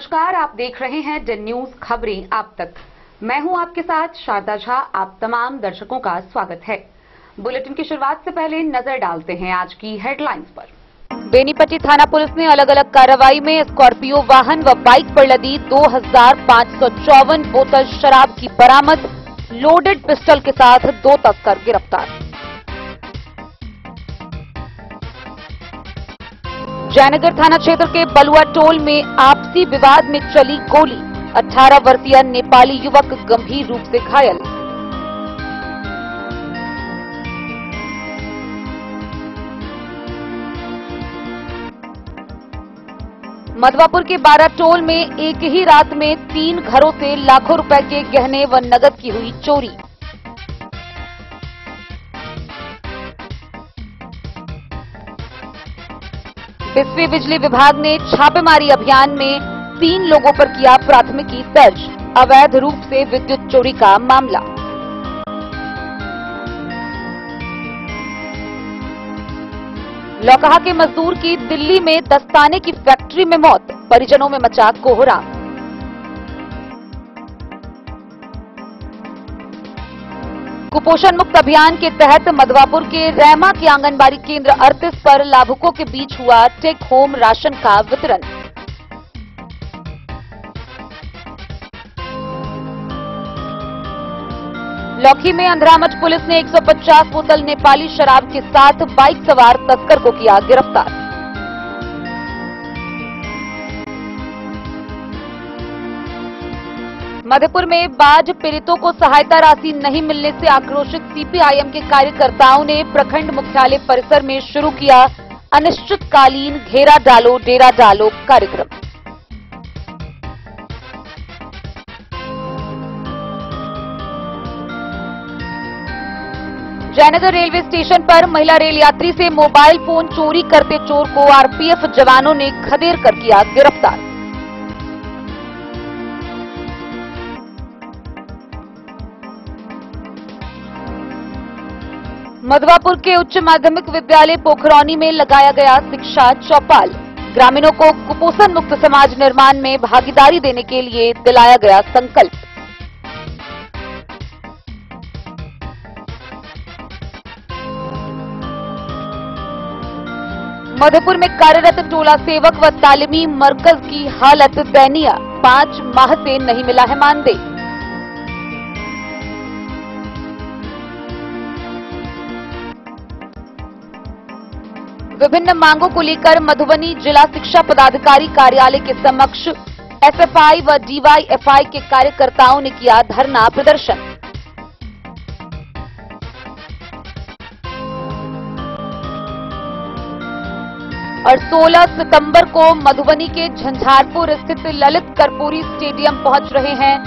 नमस्कार, आप देख रहे हैं डी न्यूज खबरें आप तक। मैं हूं आपके साथ शारदा झा। आप तमाम दर्शकों का स्वागत है। बुलेटिन की शुरुआत से पहले नजर डालते हैं आज की हेडलाइंस पर। बेनीपट्टी थाना पुलिस ने अलग अलग कार्रवाई में स्कॉर्पियो वाहन व बाइक पर लदी 2554 बोतल शराब की बरामद। लोडेड पिस्टल के साथ 2 तस्कर गिरफ्तार। जयनगर थाना क्षेत्र के बलुआ टोल में आपसी विवाद में चली गोली। 18 वर्षीय नेपाली युवक गंभीर रूप से घायल। मधवापुर के 12 टोल में एक ही रात में 3 घरों से लाखों रुपए के गहने व नकद की हुई चोरी। बिस्फी बिजली विभाग ने छापेमारी अभियान में 3 लोगों पर किया प्राथमिकी दर्ज। अवैध रूप से विद्युत चोरी का मामला। लौकहा के मजदूर की दिल्ली में दस्ताने की फैक्ट्री में मौत। परिजनों में मचा कोहराम। कुपोषण मुक्त अभियान के तहत मधवापुर के रैमा के आंगनबाड़ी केंद्र 38 पर लाभुकों के बीच हुआ टेक होम राशन का वितरण। लौकी में अंधरामच पुलिस ने 150 बोतल नेपाली शराब के साथ बाइक सवार तस्कर को किया गिरफ्तार। मधुपुर में बाढ़ पीड़ितों को सहायता राशि नहीं मिलने से आक्रोशित सीपीआईएम के कार्यकर्ताओं ने प्रखंड मुख्यालय परिसर में शुरू किया अनिश्चितकालीन घेरा डालो डेरा डालो कार्यक्रम। जयनगर रेलवे स्टेशन पर महिला रेल यात्री से मोबाइल फोन चोरी करते चोर को आरपीएफ जवानों ने खदेड़ कर किया गिरफ्तार। मधवापुर के उच्च माध्यमिक विद्यालय पोखरौनी में लगाया गया शिक्षा चौपाल। ग्रामीणों को कुपोषण मुक्त समाज निर्माण में भागीदारी देने के लिए दिलाया गया संकल्प। मधुपुर में कार्यरत टोला सेवक व तालीमी मरकज की हालत दयनीय। 5 माह से नहीं मिला है मानदेय। विभिन्न मांगों को लेकर मधुबनी जिला शिक्षा पदाधिकारी कार्यालय के समक्ष एसएफआई व डीवाईएफआई के कार्यकर्ताओं ने किया धरना प्रदर्शन। और 16 सितंबर को मधुबनी के झंझारपुर स्थित ललित कर्पूरी स्टेडियम पहुंच रहे हैं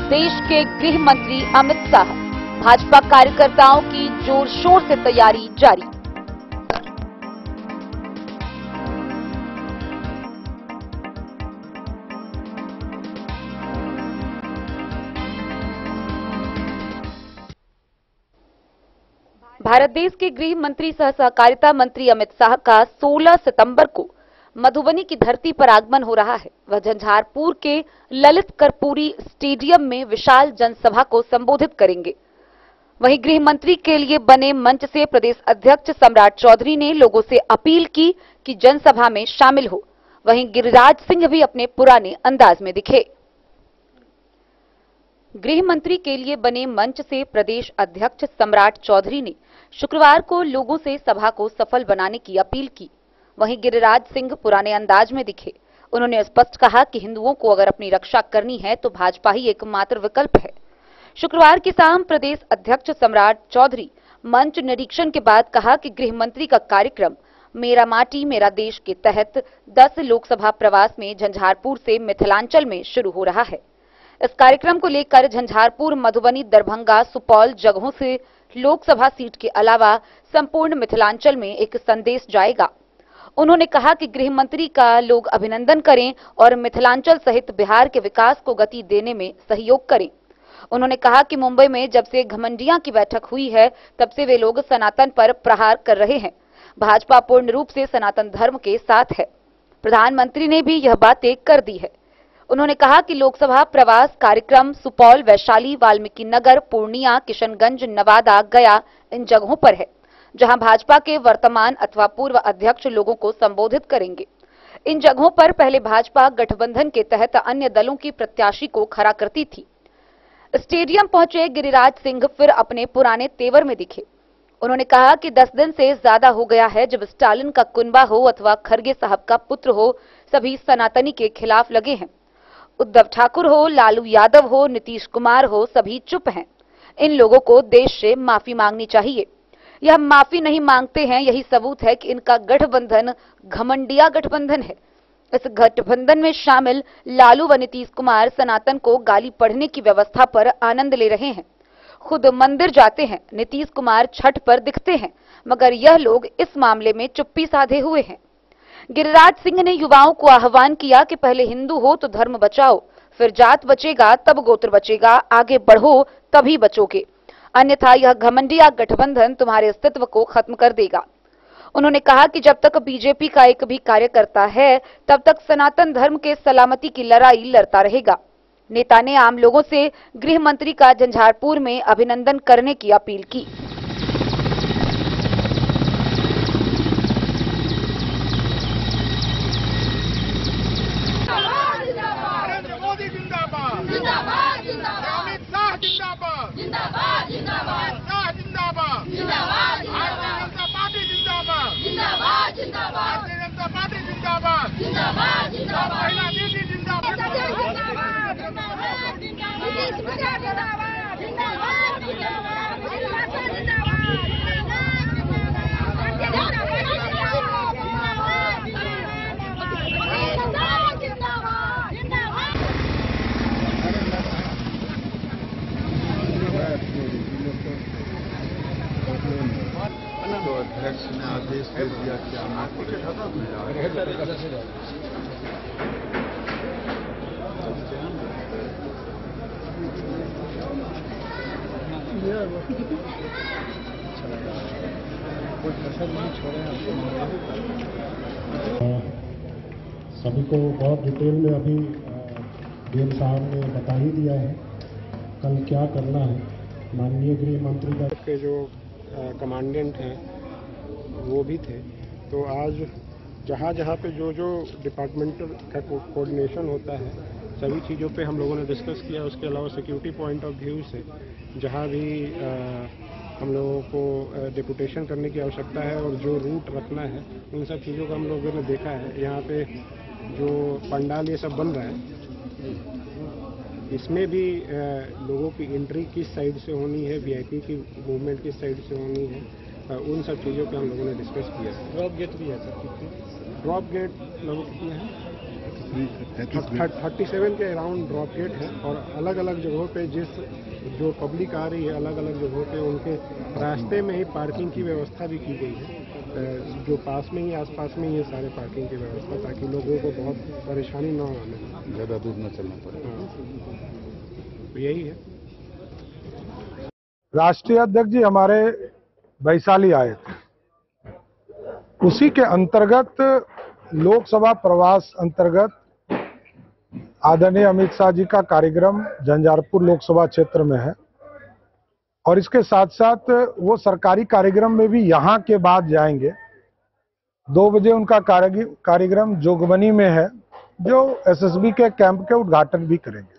देश के गृह मंत्री अमित शाह। भाजपा कार्यकर्ताओं की जोर शोर से तैयारी जारी। भारत देश के गृह मंत्री सह सहकारिता मंत्री अमित शाह का 16 सितंबर को मधुबनी की धरती पर आगमन हो रहा है। वह झंझारपुर के ललित कर्पूरी स्टेडियम में विशाल जनसभा को संबोधित करेंगे। वहीं गृह मंत्री के लिए बने मंच से प्रदेश अध्यक्ष सम्राट चौधरी ने लोगों से अपील की कि जनसभा में शामिल हो। वहीं गिरिराज सिंह भी अपने पुराने अंदाज में दिखे। गृह मंत्री के लिए बने मंच से प्रदेश अध्यक्ष सम्राट चौधरी ने शुक्रवार को लोगों से सभा को सफल बनाने की अपील की। वहीं गिरिराज सिंह पुराने अंदाज में दिखे। उन्होंने स्पष्ट कहा कि हिंदुओं को अगर अपनी रक्षा करनी है तो भाजपा ही एकमात्र विकल्प है। शुक्रवार की शाम प्रदेश अध्यक्ष सम्राट चौधरी मंच निरीक्षण के बाद कहा कि गृह मंत्री का कार्यक्रम मेरा माटी मेरा देश के तहत 10 लोकसभा प्रवास में झंझारपुर से मिथिलांचल में शुरू हो रहा है। इस कार्यक्रम को लेकर झंझारपुर, मधुबनी, दरभंगा, सुपौल जगहों से लोकसभा सीट के अलावा संपूर्ण मिथिलांचल में एक संदेश जाएगा। उन्होंने कहा कि गृह मंत्री का लोग अभिनंदन करें और मिथिलांचल सहित बिहार के विकास को गति देने में सहयोग करें। उन्होंने कहा कि मुंबई में जब से घमंडियां की बैठक हुई है तब से वे लोग सनातन पर प्रहार कर रहे हैं। भाजपा पूर्ण रूप से सनातन धर्म के साथ है। प्रधानमंत्री ने भी यह बातें कर दी है। उन्होंने कहा कि लोकसभा प्रवास कार्यक्रम सुपौल, वैशाली, वाल्मीकि नगर, पूर्णिया, किशनगंज, नवादा, गया इन जगहों पर है, जहां भाजपा के वर्तमान अथवा पूर्व अध्यक्ष लोगों को संबोधित करेंगे। इन जगहों पर पहले भाजपा गठबंधन के तहत अन्य दलों की प्रत्याशी को खड़ा करती थी। स्टेडियम पहुंचे गिरिराज सिंह फिर अपने पुराने तेवर में दिखे। उन्होंने कहा कि 10 दिन से ज्यादा हो गया है जब स्टालिन का कुनबा हो अथवा खरगे साहब का पुत्र हो, सभी सनातनी के खिलाफ लगे हैं। उद्धव ठाकुर हो, लालू यादव हो, नीतीश कुमार हो, सभी चुप हैं। इन लोगों को देश से माफी मांगनी चाहिए। यह माफी नहीं मांगते हैं, यही सबूत है कि इनका गठबंधन घमंडिया गठबंधन है। इस गठबंधन में शामिल लालू व नीतीश कुमार सनातन को गाली पढ़ने की व्यवस्था पर आनंद ले रहे हैं। खुद मंदिर जाते हैं, नीतीश कुमार छठ पर दिखते हैं, मगर यह लोग इस मामले में चुप्पी साधे हुए हैं। गिरिराज सिंह ने युवाओं को आह्वान किया कि पहले हिंदू हो तो धर्म बचाओ, फिर जात बचेगा तब गोत्र बचेगा, आगे बढ़ो तभी बचोगे, अन्यथा यह घमंडिया गठबंधन तुम्हारे अस्तित्व को खत्म कर देगा। उन्होंने कहा कि जब तक बीजेपी का एक भी कार्यकर्ता है तब तक सनातन धर्म के सलामती की लड़ाई लड़ता रहेगा। नेता ने आम लोगों से गृह मंत्री का झंझारपुर में अभिनंदन करने की अपील की। तो अध्यक्ष ने आदेश दे दिया कि सभी को बहुत डिटेल में अभी डीएम साहब ने बता ही दिया है कल क्या करना है। माननीय गृह मंत्री के जो कमांडेंट हैं वो भी थे, तो आज जहाँ जहाँ पे जो जो डिपार्टमेंटल का कोऑर्डिनेशन होता है सभी चीज़ों पे हम लोगों ने डिस्कस किया। उसके अलावा सिक्योरिटी पॉइंट ऑफ व्यू से जहाँ भी हम लोगों को डिपुटेशन करने की आवश्यकता है और जो रूट रखना है उन सब चीज़ों को हम लोगों ने देखा है। यहाँ पे जो पंडाल ये सब बन रहा है इसमें भी लोगों की एंट्री किस साइड से होनी है, वीआईपी की मूवमेंट किस साइड से होनी है, उन सब चीज़ों पे हम लोगों ने डिस्कस किया। ड्रॉप गेट भी है सर? ड्रॉप गेट लगभग कितने हैं? 37 के अराउंड ड्रॉप गेट है और अलग अलग जगहों पे जो पब्लिक आ रही है अलग अलग जगहों पे उनके रास्ते में ही पार्किंग की व्यवस्था भी की गई है। जो पास में ही आसपास में ये सारे पार्किंग की व्यवस्था, ताकि लोगों को बहुत परेशानी न आने, ज़्यादा दूर न चलना पड़े। तो यही है। राष्ट्रीय अध्यक्ष जी हमारे वैशाली आए थे, उसी के अंतर्गत लोकसभा प्रवास अंतर्गत आदरणीय अमित शाह जी का कार्यक्रम झंझारपुर लोकसभा क्षेत्र में है और इसके साथ साथ वो सरकारी कार्यक्रम में भी यहाँ के बाद जाएंगे। 2 बजे उनका कार्यक्रम जोगबनी में है, जो एसएसबी के कैंप के उद्घाटन भी करेंगे।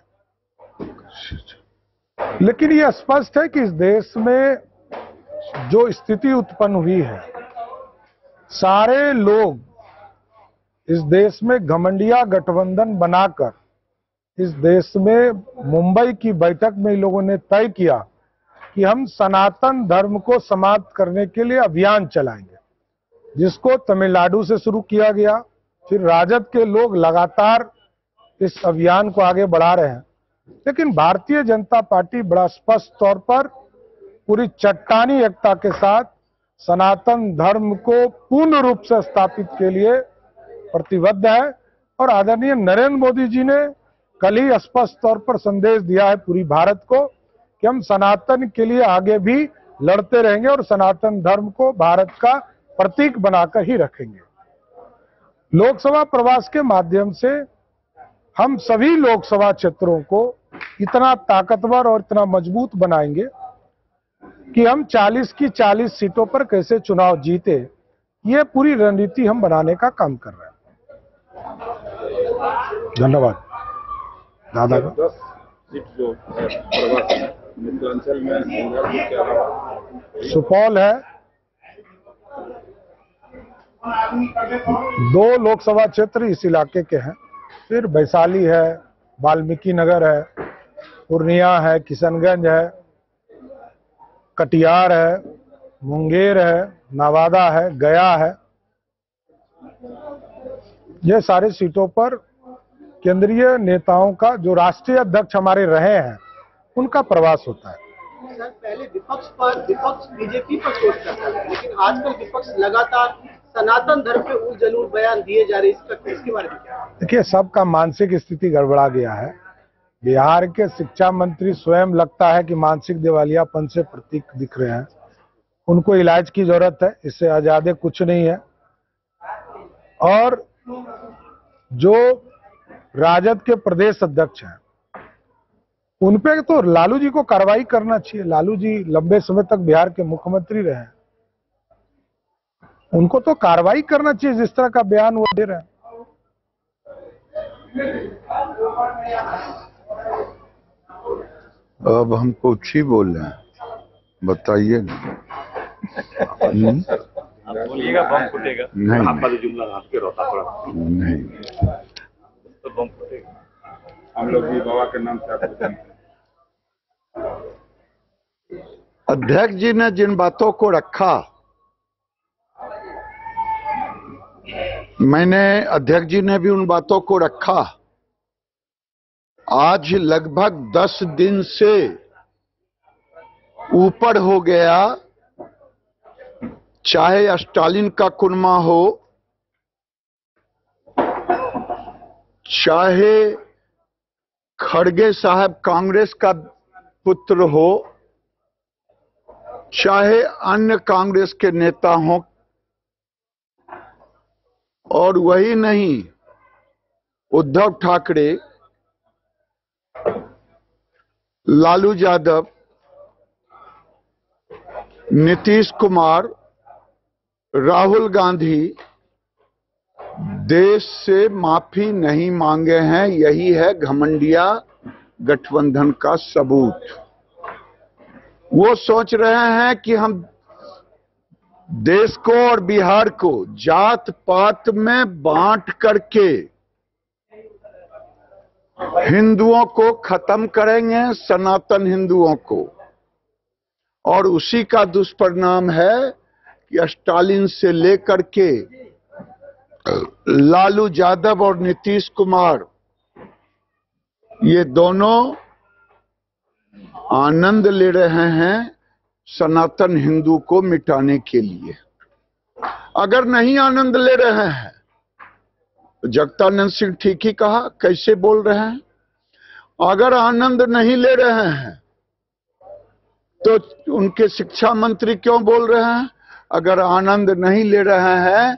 लेकिन ये स्पष्ट है कि इस देश में जो स्थिति उत्पन्न हुई है, सारे लोग इस देश में घमंडिया गठबंधन बनाकर इस देश में मुंबई की बैठक में इन लोगों ने तय किया कि हम सनातन धर्म को समाप्त करने के लिए अभियान चलाएंगे, जिसको तमिलनाडु से शुरू किया गया। फिर राजद के लोग लगातार इस अभियान को आगे बढ़ा रहे हैं, लेकिन भारतीय जनता पार्टी बड़ा स्पष्ट तौर पर पूरी चट्टानी एकता के साथ सनातन धर्म को पूर्ण रूप से स्थापित के लिए प्रतिबद्ध है। और आदरणीय नरेंद्र मोदी जी ने कल ही स्पष्ट तौर पर संदेश दिया है पूरी भारत को कि हम सनातन के लिए आगे भी लड़ते रहेंगे और सनातन धर्म को भारत का प्रतीक बनाकर ही रखेंगे। लोकसभा प्रवास के माध्यम से हम सभी लोकसभा क्षेत्रों को इतना ताकतवर और इतना मजबूत बनाएंगे कि हम 40 की 40 सीटों पर कैसे चुनाव जीते, ये पूरी रणनीति हम बनाने का काम कर रहे हैं। धन्यवाद। दादा 10 सीट जो है प्रवास मिथिलांचल में झंझारपुर के अलावा सुपौल है, 2 लोकसभा क्षेत्र इस इलाके के हैं, फिर वैशाली है, वाल्मीकि नगर है, पूर्णिया है, किशनगंज है, कटिहार है, मुंगेर है, नवादा है, गया है। ये सारे सीटों पर केंद्रीय नेताओं का, जो राष्ट्रीय अध्यक्ष हमारे रहे हैं, उनका प्रवास होता है। सर, पहले विपक्ष बीजेपी पर चोट करता था, लेकिन आजकल विपक्ष लगातार सनातन धर्म पे उलझलूल बयान दिए जा रहे हैं, इसके बारे में क्या? देखिए, सबका मानसिक स्थिति गड़बड़ा गया है। बिहार के शिक्षा मंत्री स्वयं लगता है कि मानसिक दिवालियापन से प्रतीक दिख रहे हैं। उनको इलाज की जरूरत है, इससे आजादे कुछ नहीं है। और जो राजद के प्रदेश अध्यक्ष हैं, उनपे तो लालू जी को कार्रवाई करना चाहिए। लालू जी लंबे समय तक बिहार के मुख्यमंत्री रहे हैं, उनको तो कार्रवाई करना चाहिए जिस तरह का बयान वो दे रहे हैं। अब हम कुछ ही बोल रहे हैं, बताइए। बोलिएगा, बम फूटेगा। नहीं, आपका जो जुमला आपके रोता पड़ा नहीं, तो बम फूटेगा। हम लोग भी बाबा के नाम से आपको जानते हैं। अध्यक्ष जी ने जिन बातों को रखा, मैंने, अध्यक्ष जी ने भी उन बातों को रखा। आज लगभग 10 दिन से ऊपर हो गया, चाहे स्टालिन का कुनबा हो, चाहे खड़गे साहब कांग्रेस का पुत्र हो, चाहे अन्य कांग्रेस के नेता हों, और वही नहीं, उद्धव ठाकरे, लालू यादव, नीतीश कुमार, राहुल गांधी देश से माफी नहीं मांगे हैं। यही है घमंडिया गठबंधन का सबूत। वो सोच रहे हैं कि हम देश को और बिहार को जात पात में बांट करके हिंदुओं को खत्म करेंगे, सनातन हिंदुओं को। और उसी का दुष्परिणाम है कि स्टालिन से लेकर के लालू यादव और नीतीश कुमार, ये दोनों आनंद ले रहे हैं सनातन हिंदू को मिटाने के लिए। अगर नहीं आनंद ले रहे हैं, जगदानंद सिंह ठीक ही कहा, कैसे बोल रहे हैं। अगर आनंद नहीं ले रहे हैं तो उनके शिक्षा मंत्री क्यों बोल रहे हैं। अगर आनंद नहीं ले रहे हैं,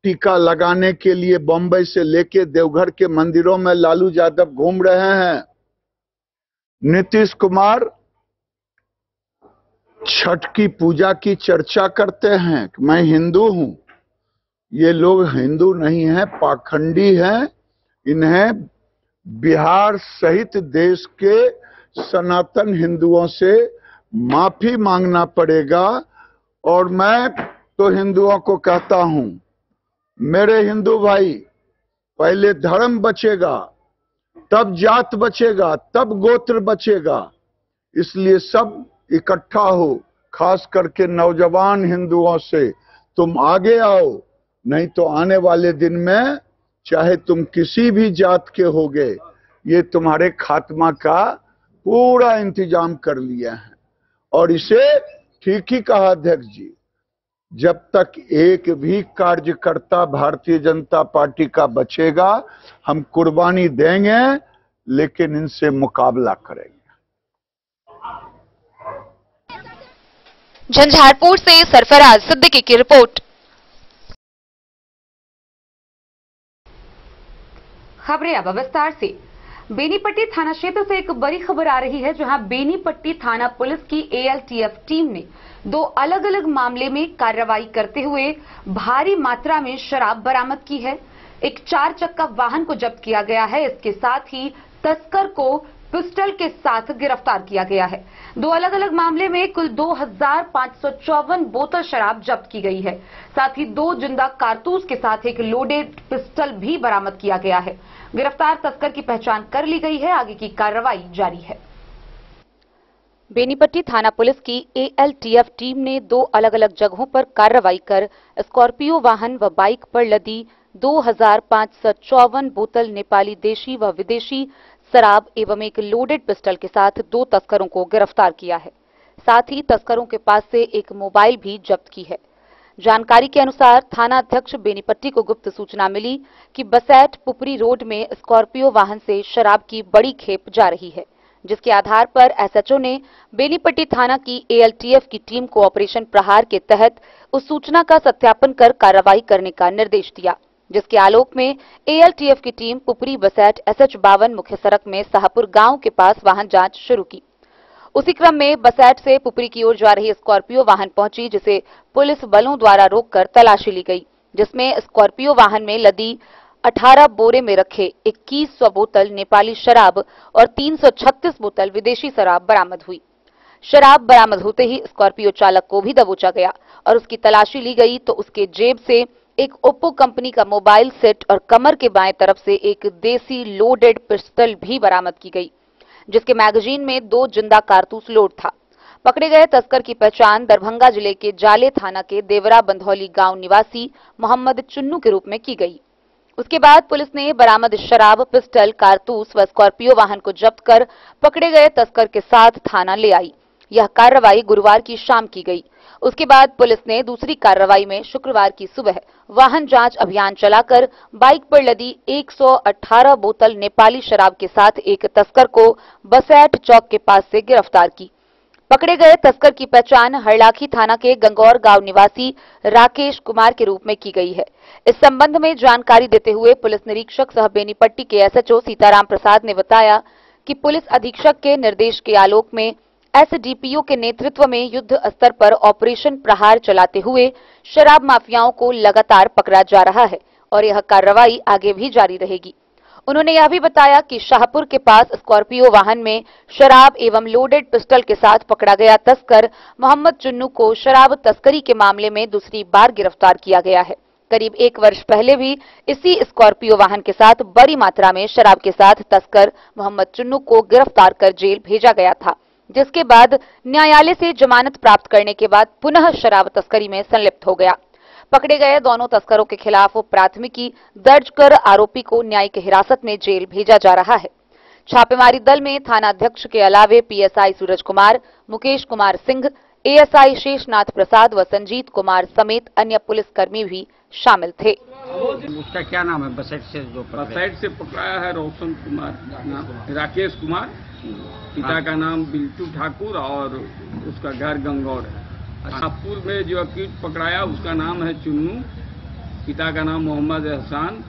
टीका लगाने के लिए बंबई से लेके देवघर के मंदिरों में लालू यादव घूम रहे हैं। नीतीश कुमार छठ की पूजा की चर्चा करते हैं कि मैं हिंदू हूं। ये लोग हिंदू नहीं हैं, पाखंडी हैं। इन्हें बिहार सहित देश के सनातन हिंदुओं से माफी मांगना पड़ेगा। और मैं तो हिंदुओं को कहता हूं, मेरे हिंदू भाई, पहले धर्म बचेगा, तब जात बचेगा, तब गोत्र बचेगा। इसलिए सब इकट्ठा हो, खास करके नौजवान हिंदुओं से तुम आगे आओ, नहीं तो आने वाले दिन में चाहे तुम किसी भी जात के होगे, ये तुम्हारे खात्मा का पूरा इंतजाम कर लिया है। और इसे ठीक ही कहा अध्यक्ष जी, जब तक एक भी कार्यकर्ता भारतीय जनता पार्टी का बचेगा, हम कुर्बानी देंगे, लेकिन इनसे मुकाबला करेंगे। झंझारपुर से सरफराज सिद्दीकी की रिपोर्ट। खबरें अब विस्तार से। बेनीपट्टी थाना क्षेत्र से एक बड़ी खबर आ रही है, जहां बेनीपट्टी थाना पुलिस की ALTF टीम ने 2 अलग-अलग मामले में कार्रवाई करते हुए भारी मात्रा में शराब बरामद की है। एक 4 चक्का वाहन को जब्त किया गया है। इसके साथ ही तस्कर को पिस्टल के साथ गिरफ्तार किया गया है। 2 अलग-अलग मामले में कुल 2554 बोतल शराब जब्त की गई है। साथ ही 2 जिंदा कारतूस के साथ एक लोडेड पिस्टल भी बरामद किया गया है। गिरफ्तार तस्कर की पहचान कर ली गई है। आगे की कार्रवाई जारी है। बेनीपट्टी थाना पुलिस की ALTF टीम ने 2 अलग-अलग जगहों पर कार्रवाई कर स्कॉर्पियो वाहन व बाइक पर लदी 2554 बोतल नेपाली देशी व विदेशी शराब एवं एक लोडेड पिस्टल के साथ 2 तस्करों को गिरफ्तार किया है। साथ ही तस्करों के पास से एक मोबाइल भी जब्त की है। जानकारी के अनुसार थाना अध्यक्ष बेनीपट्टी को गुप्त सूचना मिली कि बसैट पुपरी रोड में स्कॉर्पियो वाहन से शराब की बड़ी खेप जा रही है, जिसके आधार पर SHO ने बेनीपट्टी थाना की ALTF की टीम को ऑपरेशन प्रहार के तहत उस सूचना का सत्यापन कर कार्रवाई करने का निर्देश दिया, जिसके आलोक में ALTF की टीम पुपरी बसैट SH52 मुख्य सड़क में शाहपुर गांव के पास वाहन जांच शुरू की। उसी क्रम में बसैट से पुपरी की ओर जा रही स्कॉर्पियो वाहन पहुंची, जिसे पुलिस बलों द्वारा रोककर तलाशी ली गई, जिसमें स्कॉर्पियो वाहन में लदी 18 बोरे में रखे 2100 बोतल नेपाली शराब और 336 बोतल विदेशी शराब बरामद हुई। शराब बरामद होते ही स्कॉर्पियो चालक को भी दबोचा गया और उसकी तलाशी ली गई तो उसके जेब से एक ओप्पो कंपनी का मोबाइल सेट और कमर के बाएं तरफ से एक देसी लोडेड पिस्टल भी बरामद की गई, जिसके मैगजीन में 2 जिंदा कारतूस लोड था। पकड़े गए तस्कर की पहचान दरभंगा जिले के जाले थाना के देवरा बंधौली गांव निवासी मोहम्मद चुन्नू के रूप में की गई। उसके बाद पुलिस ने बरामद शराब, पिस्टल, कारतूस व स्कॉर्पियो वाहन को जब्त कर पकड़े गए तस्कर के साथ थाना ले आई। यह कार्रवाई गुरुवार की शाम की गई। उसके बाद पुलिस ने दूसरी कार्रवाई में शुक्रवार की सुबह वाहन जांच अभियान चलाकर बाइक पर लदी 118 बोतल नेपाली शराब के साथ एक तस्कर को बसैट चौक के पास से गिरफ्तार की। पकड़े गए तस्कर की पहचान हरलाखी थाना के गंगौर गांव निवासी राकेश कुमार के रूप में की गई है। इस संबंध में जानकारी देते हुए पुलिस निरीक्षक सह बेनीपट्टी के SHO सीताराम प्रसाद ने बताया कि पुलिस अधीक्षक के निर्देश के आलोक में SDPO के नेतृत्व में युद्ध स्तर पर ऑपरेशन प्रहार चलाते हुए शराब माफियाओं को लगातार पकड़ा जा रहा है और यह कार्रवाई आगे भी जारी रहेगी। उन्होंने यह भी बताया कि शाहपुर के पास स्कॉर्पियो वाहन में शराब एवं लोडेड पिस्टल के साथ पकड़ा गया तस्कर मोहम्मद चुन्नू को शराब तस्करी के मामले में दूसरी बार गिरफ्तार किया गया है। करीब 1 वर्ष पहले भी इसी स्कॉर्पियो वाहन के साथ बड़ी मात्रा में शराब के साथ तस्कर मोहम्मद चुन्नू को गिरफ्तार कर जेल भेजा गया था, जिसके बाद न्यायालय से जमानत प्राप्त करने के बाद पुनः शराब तस्करी में संलिप्त हो गया। पकड़े गए दोनों तस्करों के खिलाफ प्राथमिकी दर्ज कर आरोपी को न्यायिक हिरासत में जेल भेजा जा रहा है। छापेमारी दल में थाना अध्यक्ष के अलावे PSI सूरज कुमार, मुकेश कुमार सिंह, ASI शेषनाथ प्रसाद व संजीत कुमार समेत अन्य पुलिसकर्मी भी शामिल थे। उसका क्या नाम है? बसैट से पकड़ाया है रोशन कुमार, राकेश कुमार, पिता का नाम बिल्टू ठाकुर और उसका घर गंगौर है। शाहपुर में जो अक्यूज पकड़ाया उसका नाम है चुन्नू, पिता का नाम मोहम्मद एहसान,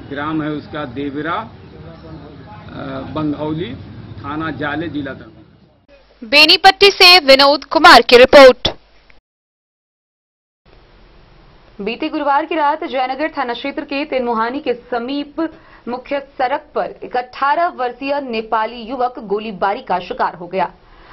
ग्राम है उसका देवरा बंधौली, थाना जाले, जिला दरभंगा। बेनीपट्टी से विनोद कुमार की रिपोर्ट। बीते गुरुवार की रात जयनगर थाना क्षेत्र के तेनमुहानी के समीप मुख्य सड़क पर एक 18 वर्षीय नेपाली युवक गोलीबारी का शिकार हो गया।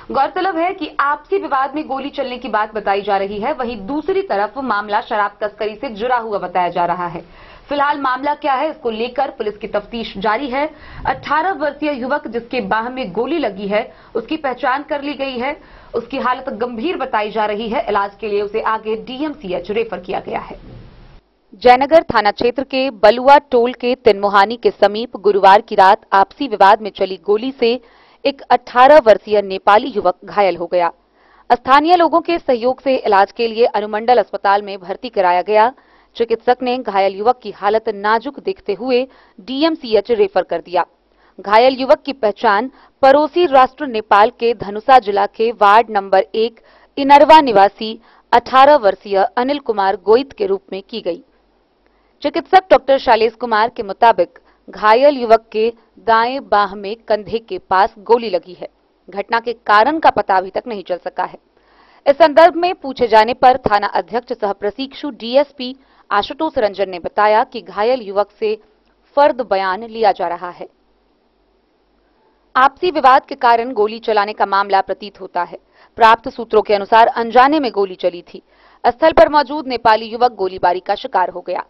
गौरतलब है कि आपसी विवाद में गोली चलने की बात बताई जा रही है। वहीं दूसरी तरफ मामला शराब तस्करी से जुड़ा हुआ बताया जा रहा है। फिलहाल मामला क्या है, इसको लेकर पुलिस की तफ्तीश जारी है। 18 वर्षीय युवक जिसके बाह में गोली लगी है, उसकी पहचान कर ली गई है। उसकी हालत गंभीर बताई जा रही है। इलाज के लिए उसे आगे DMCH रेफर किया गया है। जयनगर थाना क्षेत्र के बलुआ टोल के तेनमुहानी के समीप गुरुवार की रात आपसी विवाद में चली गोली से एक 18 वर्षीय नेपाली युवक घायल हो गया। स्थानीय लोगों के सहयोग से इलाज के लिए अनुमंडल अस्पताल में भर्ती कराया गया। चिकित्सक ने घायल युवक की हालत नाजुक देखते हुए DMCH रेफर कर दिया। घायल युवक की पहचान पड़ोसी राष्ट्र नेपाल के धनुषा जिला के वार्ड नंबर 1 इनरवा निवासी 18 वर्षीय अनिल कुमार गोइत के रूप में की गई। चिकित्सक डॉक्टर शैलेश कुमार के मुताबिक घायल युवक के दाएं बाह में कंधे के पास गोली लगी है। घटना के कारण का पता अभी तक नहीं चल सका है। इस संदर्भ में पूछे जाने पर थाना अध्यक्ष सह प्रशिक्षु डीएसपी आशुतोष रंजन ने बताया कि घायल युवक से फर्द बयान लिया जा रहा है। आपसी विवाद के कारण गोली चलाने का मामला प्रतीत होता है। प्राप्त सूत्रों के अनुसार अनजाने में गोली चली थी। स्थल पर मौजूद नेपाली युवक गोलीबारी का शिकार हो गया।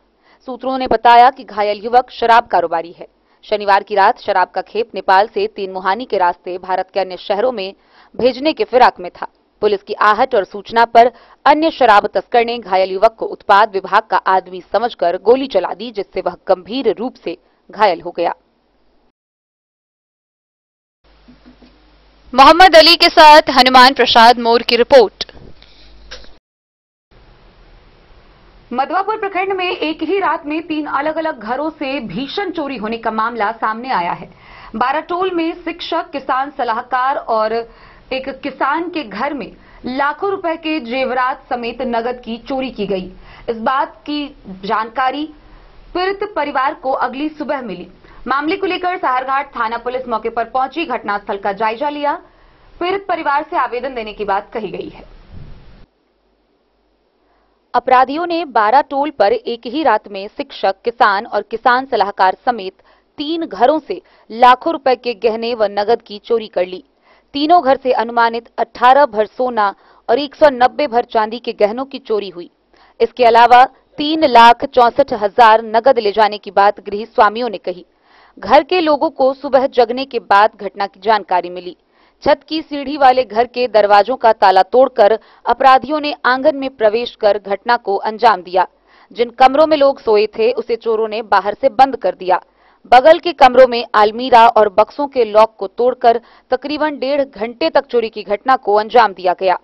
सूत्रों ने बताया कि घायल युवक शराब कारोबारी है। शनिवार की रात शराब का खेप नेपाल से तीन मुहानी के रास्ते भारत के अन्य शहरों में भेजने के फिराक में था। पुलिस की आहट और सूचना पर अन्य शराब तस्कर ने घायल युवक को उत्पाद विभाग का आदमी समझकर गोली चला दी, जिससे वह गंभीर रूप से घायल हो गया। मोहम्मद अली के साथ हनुमान प्रसाद मोर की रिपोर्ट। मधवापुर प्रखंड में एक ही रात में 3 अलग अलग घरों से भीषण चोरी होने का मामला सामने आया है। बाराटोल में शिक्षक, किसान सलाहकार और एक किसान के घर में लाखों रुपए के जेवरात समेत नगद की चोरी की गई। इस बात की जानकारी पीड़ित परिवार को अगली सुबह मिली। मामले को लेकर साहरघाट थाना पुलिस मौके पर पहुंची, घटनास्थल का जायजा लिया। पीड़ित परिवार से आवेदन देने की बात कही गई है। अपराधियों ने बाराटोल पर एक ही रात में शिक्षक, किसान और किसान सलाहकार समेत 3 घरों से लाखों रुपए के गहने व नगद की चोरी कर ली। तीनों घर से अनुमानित 18 भर सोना और 190 भर चांदी के गहनों की चोरी हुई। इसके अलावा 3,64,000 नगद ले जाने की बात गृह स्वामियों ने कही। घर के लोगों को सुबह जगने के बाद घटना की जानकारी मिली। छत की सीढ़ी वाले घर के दरवाजों का ताला तोड़कर अपराधियों ने आंगन में प्रवेश कर घटना को अंजाम दिया। जिन कमरों में लोग सोए थे उसे चोरों ने बाहर से बंद कर दिया। बगल के कमरों में अलमीरा और बक्सों के लॉक को तोड़कर तकरीबन 1.5 घंटे तक चोरी की घटना को अंजाम दिया गया।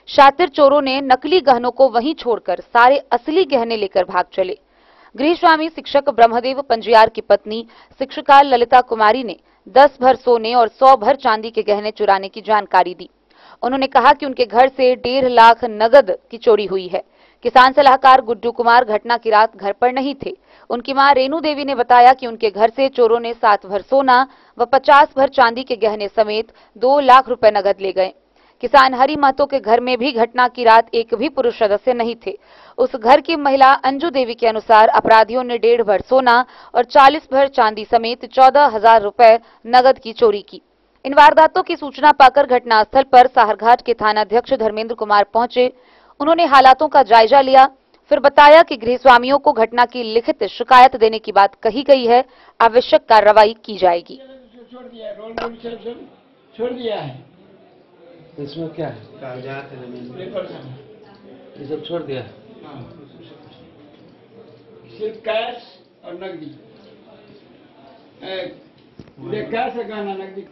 शातिर चोरों ने नकली गहनों को वहीं छोड़कर सारे असली गहने लेकर भाग चले। गृहस्वामी शिक्षक ब्रह्मदेव पंजियार की पत्नी शिक्षिका ललिता कुमारी ने 10 भर सोने और 100 भर चांदी के गहने चुराने की जानकारी दी। उन्होंने कहा कि उनके घर से 1.5 लाख नगद की चोरी हुई है। किसान सलाहकार गुड्डू कुमार घटना की रात घर पर नहीं थे। उनकी मां रेणु देवी ने बताया कि उनके घर से चोरों ने 7 भर सोना व 50 भर चांदी के गहने समेत 2 लाख रुपए नगद ले गए। किसान हरि महतो के घर में भी घटना की रात एक भी पुरुष सदस्य नहीं थे। उस घर की महिला अंजू देवी के अनुसार अपराधियों ने 1.5 भर सोना और 40 भर चांदी समेत 14,000 रुपए नगद की चोरी की। इन वारदातों की सूचना पाकर घटनास्थल पर साहरघाट के थानाध्यक्ष धर्मेंद्र कुमार पहुंचे। उन्होंने हालातों का जायजा लिया, फिर बताया कि गृहस्वामियों को घटना की लिखित शिकायत देने की बात कही गई है। आवश्यक कार्रवाई की जाएगी। छोड़ दिया है। इसमें क्या है? कागजात है, ये सब छोड़ दिया है। हाँ। सिर्फ कैश और नकदी। कैश है गहना, नकदी।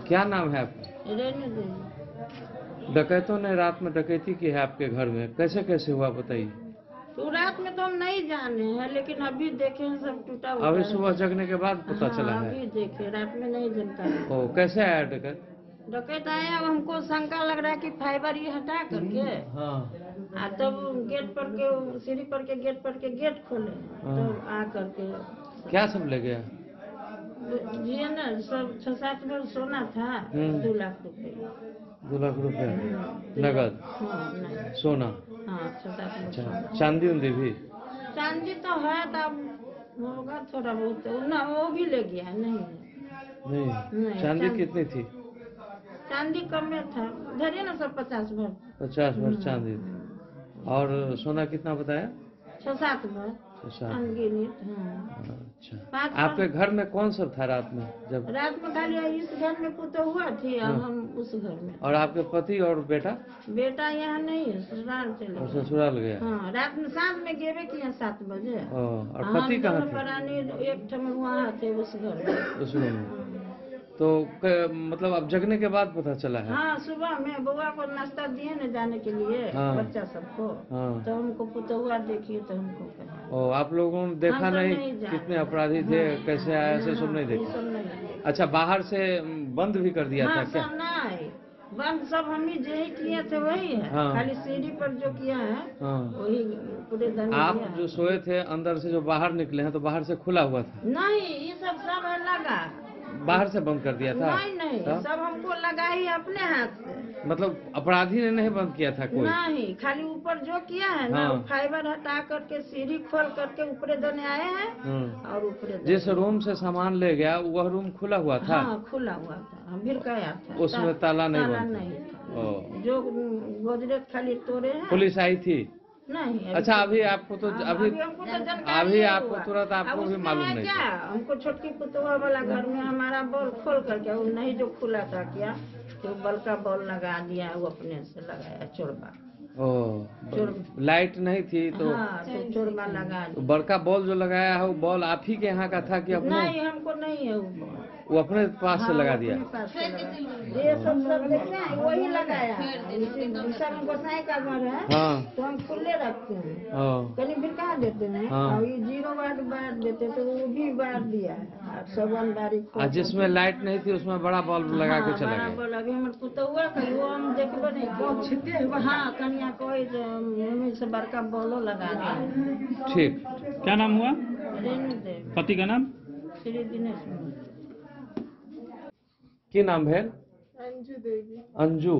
क्या नाम है आपका? रेणु देवी। डकैतों ने रात में डकैती की है आपके घर में, कैसे कैसे हुआ बताइए? तो रात में तो हम नहीं जाने हैं, लेकिन अभी देखे हैं सब टूटा हुआ अभी है। सुबह जगने के बाद पता चला है? अभी देखे, रात में नहीं जनता है। ओ, कैसे आया डकैत? डकैत आया, हमको शंका लग रहा है कि फाइबर ये हटा करके हाँ। तब गेट पर के सीढ़ी पर के गेट पर के गेट खोले, हाँ। तो आ करके क्या सब ले गया? जी ना, सब 6-7 भर सोना था, 2 लाख रुपए। 2 लाख रुपए नगद? हाँ, नहीं। सोना? हाँ, 6-7 भर सोना। चांदी उंदी भी? चांदी तो है, तब होगा थोड़ा बहुत, ना वो भी ले गया। नहीं, चांदी कितनी थी? चांदी कम में था, धरिए ना सब 50 भर। 50 भर चांदी। और सोना कितना बताया? 6-7 भर। अनगिनत। अच्छा, 5 आपके घर में कौन सब था रात में? जब रात में खाली इस घर में पुतो हुआ थी, और हम उस घर में। और आपके पति और बेटा? बेटा यहाँ नहीं है, ससुराल चले गए। ससुराल गया? हाँ, रात में साथ में गेवे किया 7 बजे। और पति कहाँ थे? परानी एक ठम वहाँ थे उस घर में। उस रूम में। तो मतलब अब जगने के बाद पता चला है? हाँ, सुबह में बउआ को नाश्ता दिए न जाने के लिए। हाँ। बच्चा सबको। हाँ। तो हमको पुतहुआ देखिए तो हमको कहा। ओ, आप लोगों ने देखा नहीं कितने अपराधी थे? हाँ। कैसे आया? ऐसे सब नहीं देखा? अच्छा, बाहर से बंद भी कर दिया था क्या? नहीं, बंद सब हम ही जो ही किए थे वही है। हाँ। खाली सीढ़ी पर जो किया है हाँ। वही पूरे दिन आप किया है। जो सोए थे अंदर से जो बाहर निकले हैं तो बाहर से खुला हुआ था? नहीं, ये सब लगा। बाहर से बंद कर दिया था? नहीं सब हमको लगा ही अपने हाथ से। मतलब अपराधी ने नहीं बंद किया था कोई? नहीं, खाली ऊपर जो किया है ना, हाँ। फाइबर हटा करके सीढ़ी खोल करके ऊपरे देने आए हैं और ऊपरे जिस रूम से सामान ले गया वह रूम खुला हुआ था? हाँ, खुला हुआ था। हम फिर गया था, उसमें ताला नहीं ताला बंद नहीं था। ओ। जो गोदरेज खाली तोड़े हैं। पुलिस आई थी? नहीं। अच्छा, अभी आपको तो अभी हमको तो जानकारी अभी नहीं आपको हुआ। तुरंत अब आपको भी उसमें मालूम है नहीं क्या, था? हमको छोटकी पुतवा वाला घर में हमारा बॉल खोल करके वो नहीं जो खुला था क्या, तो बल का बॉल लगा दिया, वो अपने से लगाया चोरबा। लाइट नहीं थी तो? हाँ, तो चोरबा लगा तो दिया। बड़का बॉल जो लगाया है वो बॉल आप ही के यहाँ का था कि अपने? नहीं, हमको नहीं है वो बॉल। वो अपने पास से लगा दिया? अपने पास से लगा। ये सब देखते हैं वही लगाया है। गोसाई का घर है। हाँ। तो हम खुले रखते हैं, कहीं फिर कहाँ देते हैं। हाँ। और ये 0 वाट बार देते तो वो भी बार दिया है। सब बारी जिसमें लाइट नहीं थी उसमें बड़ा बल्ब लगा के चला गया? बड़ा अभी हमारे पुतहुआ का वो हम देखबे नहीं। हाँ, कन्या कोई से बड़का बॉलो लगा दिया। ठीक। क्या नाम हुआ? रेणु देवी। पति का नाम? श्री दिनेश। की नाम है? अंजू देवी। अंजू?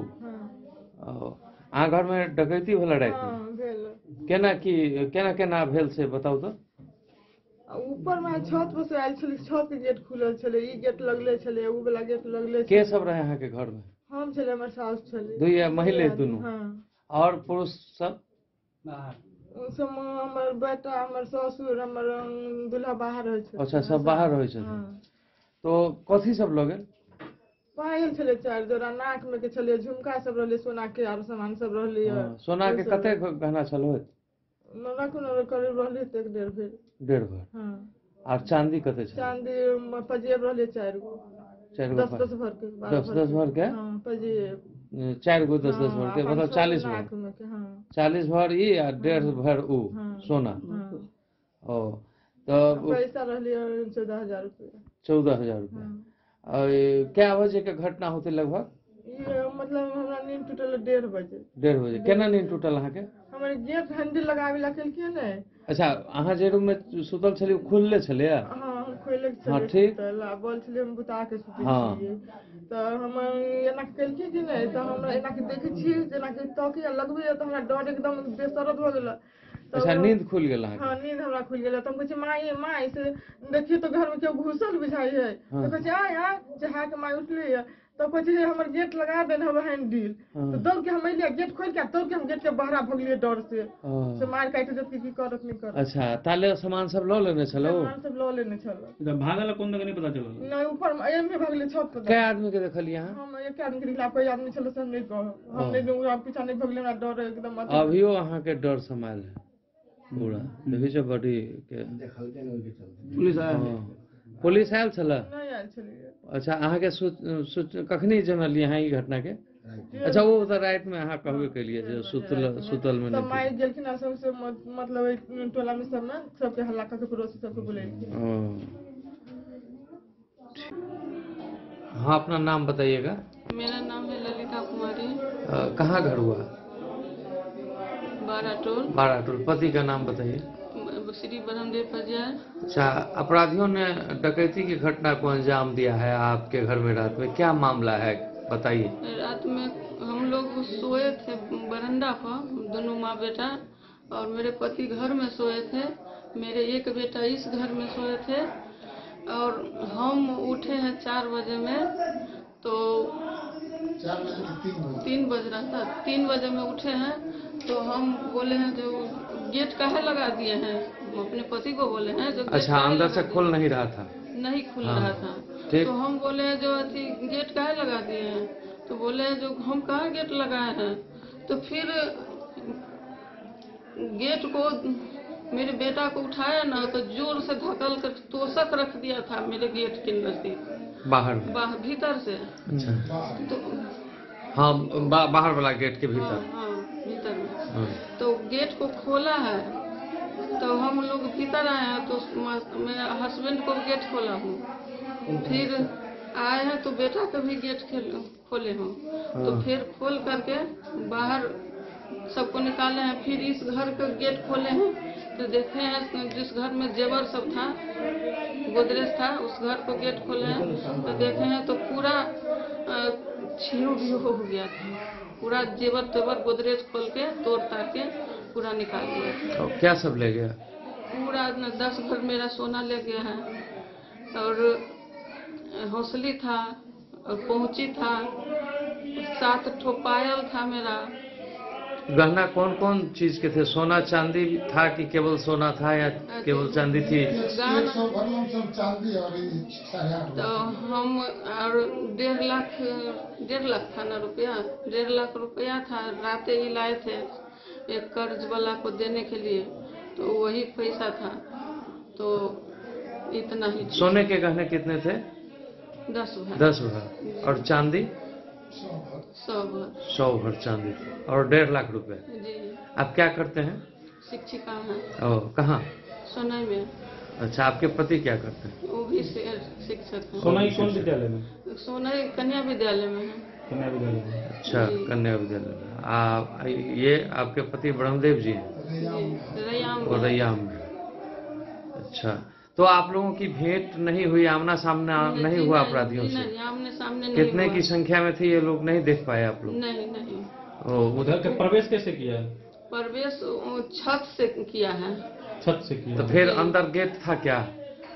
हाँ। घर में डकैती भेल रात में? केना भेल से बताओ तो। ऊपर में छत पर से आयल छले, छत के गेट खुलल छले, ई गेट लगले छले, उ वाला गेट लगले छले। के सब रहे यहाँ के घर में? हम छले, हमर सास छले। दुइया महिला दोनों? हाँ। और पुरुष सब? सब हमर बेटा, हमर ससुर, हमर दूल्हा बाहर रहे छे। अच्छा, सब बाहर रहे छे। तो कथी सब लगे? पायल छले 4 जोड़ा, नाक में के छले झुमका सब रहले, सोना के आर सामान सब रहले। सोना के कते गहना छलो? करीब रहले 1.5 भर। 1.5 भर? हाँ। और चांदी कते छे? चांदी पजेब रहले 4 गो। 10 भर के। 10 भर के? हाँ, पजेब 4 गो 10 भर के, मतलब 40 भर। 40 भर ई और 1.5 भर उ सोना। ओ तो पैसा रहले 14,000 रुपया। 14,000 रुपया। और क्या बजे के घटना होते लगभग? ये मतलब हमरा नींद टूटल 1:30 बजे। 1:30 बजे? केना नींद टूटल अहाँ के? हमर गेट हैंडल लगावे ला केलकिए ने। अच्छा, अहाँ जे रूम में सुतल छली खुलले छले? हां, खोले छले। हां, ठीक। तो बोल छले हम बुता के सुते छिए। तो हम एना केलकिए कि नहीं, तो हमरा एना के देखे छी जेना कि तकिया लगबे तो हमरा डर एकदम बेसरद हो गेल। अच्छा, नींद खुल गेल अहाँ के? हाँ, नींद हमरा खुल गेल। तो हम कहे माई से देखिए तो घर में क्यों घुसल बुझाई है। तो कहे आ जहा के माई उठली तो कहे हमर गेट लगा देन हम हैंडल। तो दौड़ के हम अइलिए, गेट खोल के दौड़ के हम गेट के बाहर भगलिए डर से मार काट देत की करत नहीं कर। अच्छा, ताले सामान सब लो लेने छलो? सामान सब लो लेने छलो। तो भागल कौन तक नहीं पता चलल? नहीं, ऊपर में भगले छत पर। कै आदमी के देखलिए यहां? हम एक आदमी के दिखला, कोई आदमी छलो से हम नहीं कह। हम नहीं पीछा नहीं भगले, ना डर एकदम। अभियो अहाँ के डर समाल है पूरा? देखि छ बॉडी के पुलिस आया? पुलिस आयल छला? नहीं आयल छलिए। अच्छा, अहाँ के कखनी जनल यहाँ ई घटना के? अच्छा, वो तो रात में अहाँ कहबे केलिए जे सुतल में नहीं। सब माई गेलखिन सबसे, मतलब टोला में सब में सबके हल्ला करके पड़ोसी सबके बुलाइए। हाँ, अपना नाम बताइएगा। मेरा नाम है ललिता कुमारी। कहाँ घर हुआ? बाराटोल। पति का नाम बताइए। श्री ब्रह्मदेव प्रजा। अच्छा, अपराधियों ने डकैती की घटना को अंजाम दिया है आपके घर में रात में, क्या मामला है बताइए? रात में हम लोग सोए थे बरंडा पर, दोनों माँ बेटा, और मेरे पति घर में सोए थे। मेरे एक बेटा इस घर में सोए थे और हम उठे हैं 4 बजे में। तो 3 बज रहा था, 3 बजे में उठे हैं। तो हम बोले हैं जो गेट काहे लगा दिए हैं, अपने पति को बोले हैं जो। अच्छा, अंदर से खुल नहीं रहा था? नहीं खुल रहा था। तो हम बोले हैं जो अथी गेट काहे लगा दिए हैं, तो बोले हैं जो हम कहाँ गेट लगाए हैं। तो फिर गेट को मेरे बेटा को उठाया ना, तो जोर से धकल कर तोषक रख दिया था मेरे गेट के नजदीक। बाहर भीतर से? अच्छा। तो हाँ, बाहर वाला गेट के भीतर? हाँ, भीतर में। तो गेट को खोला है, तो हम लोग भीतर आए हैं। तो मेरे हस्बैंड को गेट खोला हूँ, फिर आए हैं तो बेटा का भी गेट खोले हों। तो फिर खोल करके बाहर सबको निकाले हैं। फिर इस घर का गेट खोले हैं तो देखे हैं जिस घर में जेवर सब था, गोदरेज था, उस घर को गेट खोले हैं तो देखे हैं तो पूरा छीणु भी हो गया था। पूरा जेवर तेवर गोदरेज खोल के तोड़ ताड़ के पूरा निकाल दिया। और क्या सब ले गया? पूरा 10 भर मेरा सोना ले गया है और हौसली था और पहुंची था, 7 ठो पायल था मेरा। गहना कौन कौन चीज के थे? सोना चांदी था कि केवल सोना था या केवल चांदी थी? तो हम और 1.5 लाख था ना रुपया, 1.5 लाख रुपया था। राते ही लाए थे एक कर्ज वाला को देने के लिए, तो वही पैसा था। तो इतना ही। सोने के गहने कितने थे? 10 भर। 10 भर। और चांदी? 100 भर चांदी थी और 1.5 लाख रुपए। जी। आप क्या करते हैं? शिक्षिका हैं। ओह, कहाँ? सोनाई में। अच्छा, आपके पति क्या करते हैं? वो भी शिक्षक हैं। सोनाई कौन विद्यालय में? सोनाई कन्या विद्यालय में है। कन्या विद्यालय में। अच्छा, कन्या विद्यालय में। ये आपके पति ब्रह्मदेव जी हैं? रैयाम में। अच्छा, तो आप लोगों की भेंट नहीं हुई, आमना सामना नहीं हुआ अपराधियों से? नहीं, आमने सामने नहीं। कितने की संख्या में थे ये लोग, नहीं देख पाए आप लोग? नहीं। उधर के प्रवेश कैसे किया? प्रवेश छत से किया है। छत से किया। तो फिर अंदर गेट था क्या?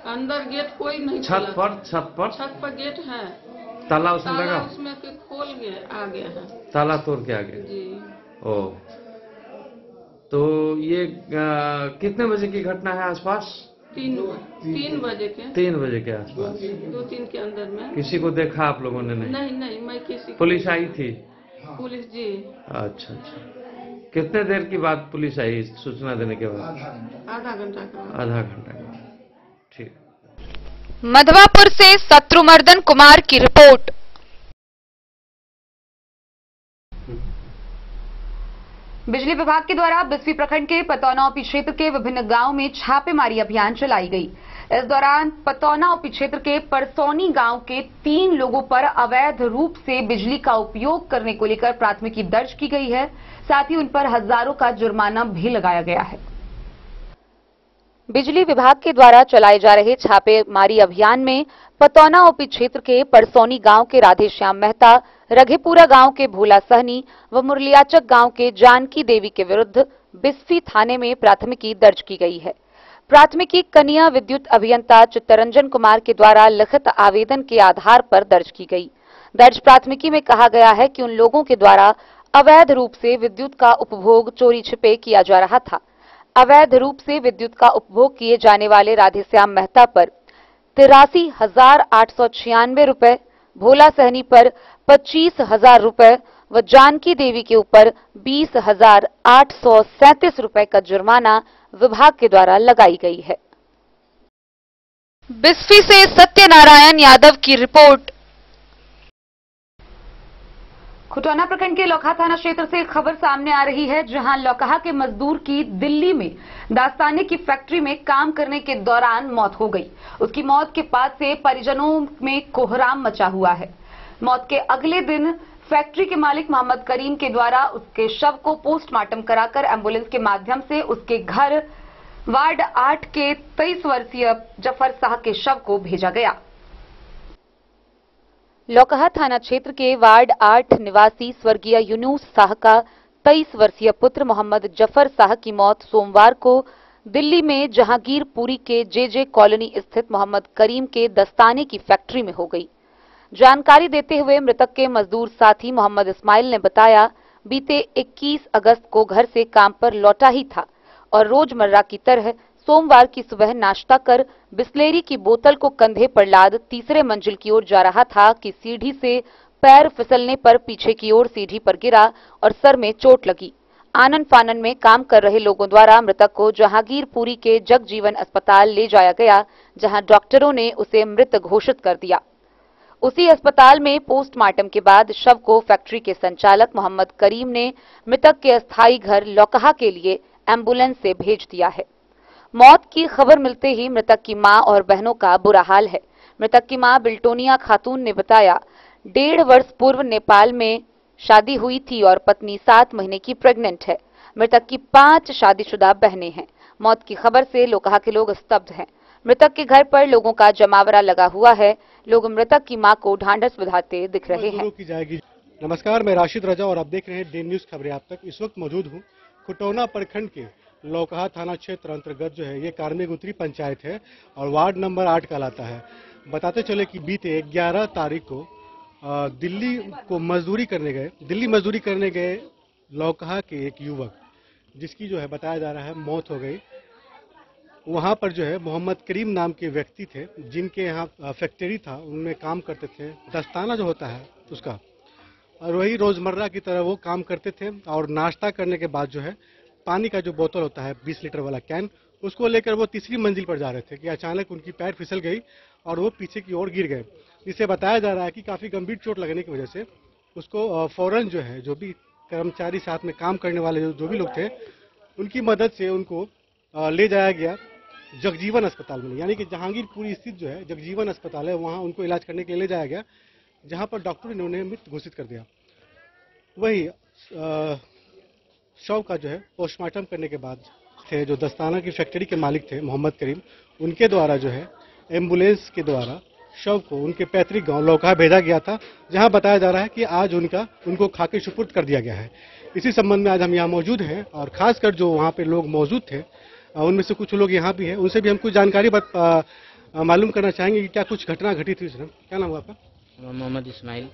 अंदर गेट कोई नहीं। छत पर गेट है। ताला उसमें लगा? उसमें खोल गए आ गया है। ताला तोड़ के आ गया? जी। ओ, तो ये कितने बजे की घटना है आसपास? 3 बजे के। 3 बजे के आसपास। 2-3 के अंदर में। किसी को देखा आप लोगों ने? नहीं, मैं किसी। पुलिस आई थी? पुलिस जी। अच्छा। कितने देर की बाद पुलिस आई सूचना देने के बाद? आधा घंटा का। आधा घंटा का। ठीक। मधवापुर से शत्रुमर्दन कुमार की रिपोर्ट। बिजली विभाग के द्वारा बिस्फी प्रखंड के पतौना ओपी क्षेत्र के विभिन्न गांवों में छापेमारी अभियान चलाई गई। इस दौरान पतौना ओपी क्षेत्र के परसौनी गांव के 3 लोगों पर अवैध रूप से बिजली का उपयोग करने को लेकर प्राथमिकी दर्ज की गई है। साथ ही उन पर हजारों का जुर्माना भी लगाया गया है। बिजली विभाग के द्वारा चलाए जा रहे छापेमारी अभियान में पतौना ओपी क्षेत्र के परसौनी गांव के राधेश्याम मेहता, रघेपुरा गांव के भोला सहनी व मुरलियाचक गांव के जानकी देवी के विरुद्ध बिस्फी थाने में प्राथमिकी दर्ज की गई है। प्राथमिकी कन्या विद्युत अभियंता चित्तरंजन कुमार के द्वारा लिखित आवेदन के आधार पर दर्ज की गई। दर्ज प्राथमिकी में कहा गया है कि उन लोगों के द्वारा अवैध रूप से विद्युत का उपभोग चोरी छिपे किया जा रहा था। अवैध रूप से विद्युत का उपभोग किए जाने वाले राधेश्याम मेहता पर 83,896 रुपए, भोला सहनी पर 25,000 रुपए व जानकी देवी के ऊपर 20,837 रुपए का जुर्माना विभाग के द्वारा लगाई गई है। बिस्फी से सत्यनारायण यादव की रिपोर्ट। खुटौना प्रखंड के लौकहा थाना क्षेत्र से खबर सामने आ रही है, जहां लौकहा के मजदूर की दिल्ली में दास्ताने की फैक्ट्री में काम करने के दौरान मौत हो गई। उसकी मौत के बाद से परिजनों में कोहराम मचा हुआ है। मौत के अगले दिन फैक्ट्री के मालिक मोहम्मद करीम के द्वारा उसके शव को पोस्टमार्टम कराकर एम्बुलेंस के माध्यम से उसके घर वार्ड 8 के 23 वर्षीय जफर शाह के शव को भेजा गया। लौकहा थाना क्षेत्र के वार्ड 8 निवासी स्वर्गीय यूनुस शाह का 23 वर्षीय पुत्र मोहम्मद जफर शाह की मौत सोमवार को दिल्ली में जहांगीरपुरी के जे कॉलोनी स्थित मोहम्मद करीम के दस्ताने की फैक्ट्री में हो गई। जानकारी देते हुए मृतक के मजदूर साथी मोहम्मद इस्माइल ने बताया, बीते 21 अगस्त को घर से काम पर लौटा ही था और रोजमर्रा की तरह सोमवार की सुबह नाश्ता कर बिस्लेरी की बोतल को कंधे पर लाद तीसरे मंजिल की ओर जा रहा था कि सीढ़ी से पैर फिसलने पर पीछे की ओर सीढ़ी पर गिरा और सर में चोट लगी। आनन फानन में काम कर रहे लोगों द्वारा मृतक को जहांगीरपुरी के जगजीवन अस्पताल ले जाया गया, जहां डॉक्टरों ने उसे मृत घोषित कर दिया। उसी अस्पताल में पोस्टमार्टम के बाद शव को फैक्ट्री के संचालक मोहम्मद करीम ने मृतक के अस्थायी घर लौकहा के लिए एम्बुलेंस से भेज दिया है। मौत की खबर मिलते ही मृतक की मां और बहनों का बुरा हाल है। मृतक की मां बिल्टोनिया खातून ने बताया, 1.5 वर्ष पूर्व नेपाल में शादी हुई थी और पत्नी 7 महीने की प्रेग्नेंट है। मृतक की 5 शादीशुदा बहनें हैं। मौत की खबर से लोकहा के लोग स्तब्ध हैं। मृतक के घर पर लोगों का जमावड़ा लगा हुआ है। लोग मृतक की मां को ढांढस बंधाते दिख रहे हैं। नमस्कार, मैं राशिद रजा और आप देख रहे हैं डे न्यूज खबरें आप तक। इस वक्त मौजूद हूं खुटौना प्रखंड के लोकहा थाना क्षेत्र अंतर्गत जो है ये कार्मेगुत्री पंचायत है और वार्ड नंबर 8 कहलाता है। बताते चले कि बीते 11 तारीख को दिल्ली मजदूरी करने गए लोकहा के एक युवक, जिसकी जो है बताया जा रहा है मौत हो गई। वहां पर जो है मोहम्मद करीम नाम के व्यक्ति थे, जिनके यहाँ फैक्ट्री था, उनमें काम करते थे, दस्ताना जो होता है उसका, और वही रोजमर्रा की तरह वो काम करते थे। और नाश्ता करने के बाद जो है पानी का जो बोतल होता है 20 लीटर वाला कैन, उसको लेकर वो तीसरी मंजिल पर जा रहे थे कि अचानक उनकी पैर फिसल गई और वो पीछे की ओर गिर गए। जिससे बताया जा रहा है कि काफी गंभीर चोट लगने की वजह से उसको फौरन जो है जो भी कर्मचारी साथ में काम करने वाले जो भी लोग थे, उनकी मदद से उनको ले जाया गया जगजीवन अस्पताल में, यानी कि जहांगीरपुरी स्थित जो है जगजीवन अस्पताल है, वहां उनको इलाज करने के लिए ले जाया गया, जहां पर डॉक्टर ने उन्हें मृत घोषित कर दिया। वही शव का जो है पोस्टमार्टम करने के बाद थे जो दस्ताना की फैक्ट्री के मालिक थे मोहम्मद करीम, उनके द्वारा जो है एम्बुलेंस के द्वारा शव को उनके पैतृक गांव लोकहा भेजा गया था, जहां बताया जा रहा है कि आज उनको खाके सुपुर्द कर दिया गया है। इसी संबंध में आज हम यहाँ मौजूद हैं और खासकर जो वहाँ पे लोग मौजूद थे उनमें से कुछ लोग यहाँ भी हैं, उनसे भी हम कुछ जानकारी मालूम करना चाहेंगे कि क्या कुछ घटना घटी थी उसमें। क्या नाम हुआ आपका? मोहम्मद इस्माइल।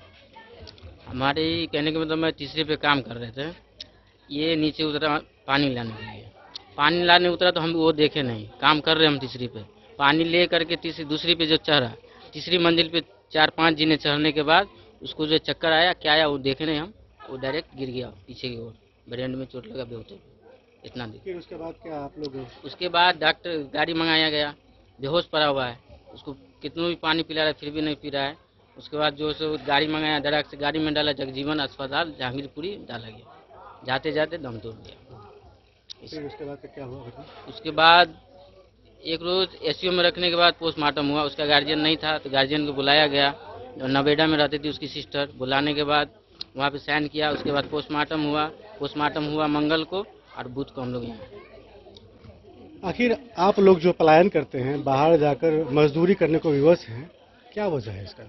हमारे कहने के मतलब मैं तीसरे पे काम कर रहे थे, ये नीचे उतरा पानी लाने के लिए। पानी लाने उतरा तो हम वो देखे नहीं, काम कर रहे हम तीसरी पे, पानी ले करके दूसरी पे जो चढ़ा, तीसरी मंजिल पे 4-5 जीने चढ़ने के बाद उसको जो चक्कर आया क्या आया वो देखे नहीं हम, वो डायरेक्ट गिर गया पीछे की ओर, ब्रेन में चोट लगा बेहोश, इतना देर। फिर उसके बाद क्या आप लोग? उसके बाद डॉक्टर गाड़ी मंगाया गया, बेहोश पड़ा हुआ है, उसको कितना भी पानी पिला रहा है फिर भी नहीं पी रहा है। उसके बाद जो सो गाड़ी मंगाया, डराक से गाड़ी में डाला, जगजीवन अस्पताल जहांगीरपुरी डाला गया, जाते जाते दम तोड़ दिया। फिर उसके बाद क्या हुआ? उसके बाद एक रोज एसयू में रखने के बाद पोस्टमार्टम हुआ। उसका गार्जियन नहीं था तो गार्जियन को बुलाया गया, नवेदा में रहती थी उसकी सिस्टर, बुलाने के बाद वहाँ पे साइन किया। उसके बाद पोस्टमार्टम हुआ मंगल को और बुध को हम लोग यहाँ। आखिर आप लोग जो पलायन करते हैं, बाहर जाकर मजदूरी करने को विवश हैं, क्या वजह है इसका?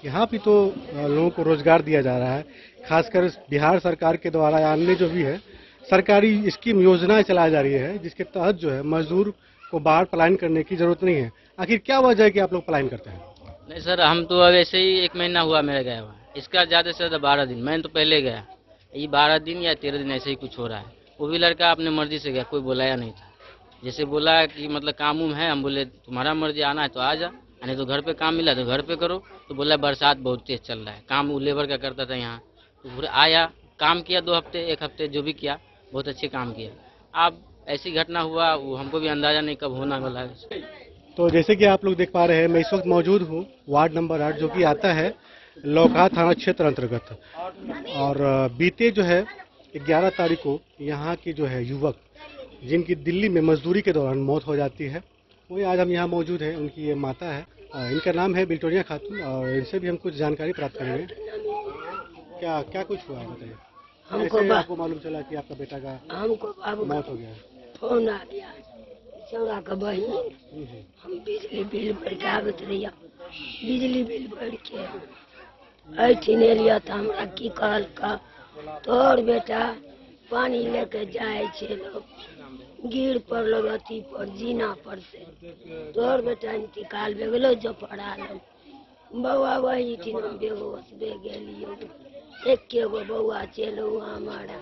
यहाँ भी तो लोगों को रोजगार दिया जा रहा है, खासकर बिहार सरकार के द्वारा या अन्य जो भी है सरकारी स्कीम योजनाएं चलाई जा रही है, जिसके तहत जो है मजदूर को बाहर पलायन करने की जरूरत नहीं है। आखिर क्या वजह है कि आप लोग पलायन करते हैं? नहीं सर, हम तो अब ऐसे ही 1 महीना हुआ मेरा गया हुआ, इसका ज़्यादा से ज़्यादा 12 दिन, मैं तो पहले गया, ये 12 दिन या 13 दिन ऐसे ही कुछ हो रहा है। वो भी लड़का अपने मर्जी से गया, कोई बुलाया नहीं था। जैसे बोला कि मतलब काम उम है, हम बोले तुम्हारा मर्जी आना है तो आ जा, नहीं तो घर पे काम मिला तो घर पे करो। तो बोला बरसात बहुत तेज चल रहा है, काम वो लेबर का करता था यहाँ, तो पूरा आया, काम किया 2 हफ्ते 1 हफ्ते जो भी किया, बहुत अच्छे काम किया। अब ऐसी घटना हुआ, वो हमको भी अंदाजा नहीं कब होना वाला है। तो जैसे कि आप लोग देख पा रहे हैं, मैं इस वक्त मौजूद हूँ वार्ड नंबर 8, जो कि आता है लोकहा थाना क्षेत्र अंतर्गत। और बीते जो है 11 तारीख को यहाँ के जो है युवक, जिनकी दिल्ली में मजदूरी के दौरान मौत हो जाती है, वही आज हम यहाँ मौजूद हैं। उनकी ये माता है, इनका नाम है बिल्टोनिया खातून, और इनसे भी हम कुछ जानकारी प्राप्त करेंगे। क्या क्या कुछ हुआ है बताइए। आपको मालूम चला कि आपका बेटा का मौत हो गया? फोन आ गया चौड़ा का बहन, हम बिजली बिल भर के आबत रहिया, बिजली बिल भर के ऐठिन एलिया तो हमरा की कहल का तोहर बेटा पानी लेके जाए छे, लोग गिर पड़लो अथी पर जीना पर से, तोहर बेटा इंतकाल भे गेलो जो पड़ा लो बउआ, वही ठिन हम बेहोश भे गेलियो, एके गो बउआ चलो हमारा।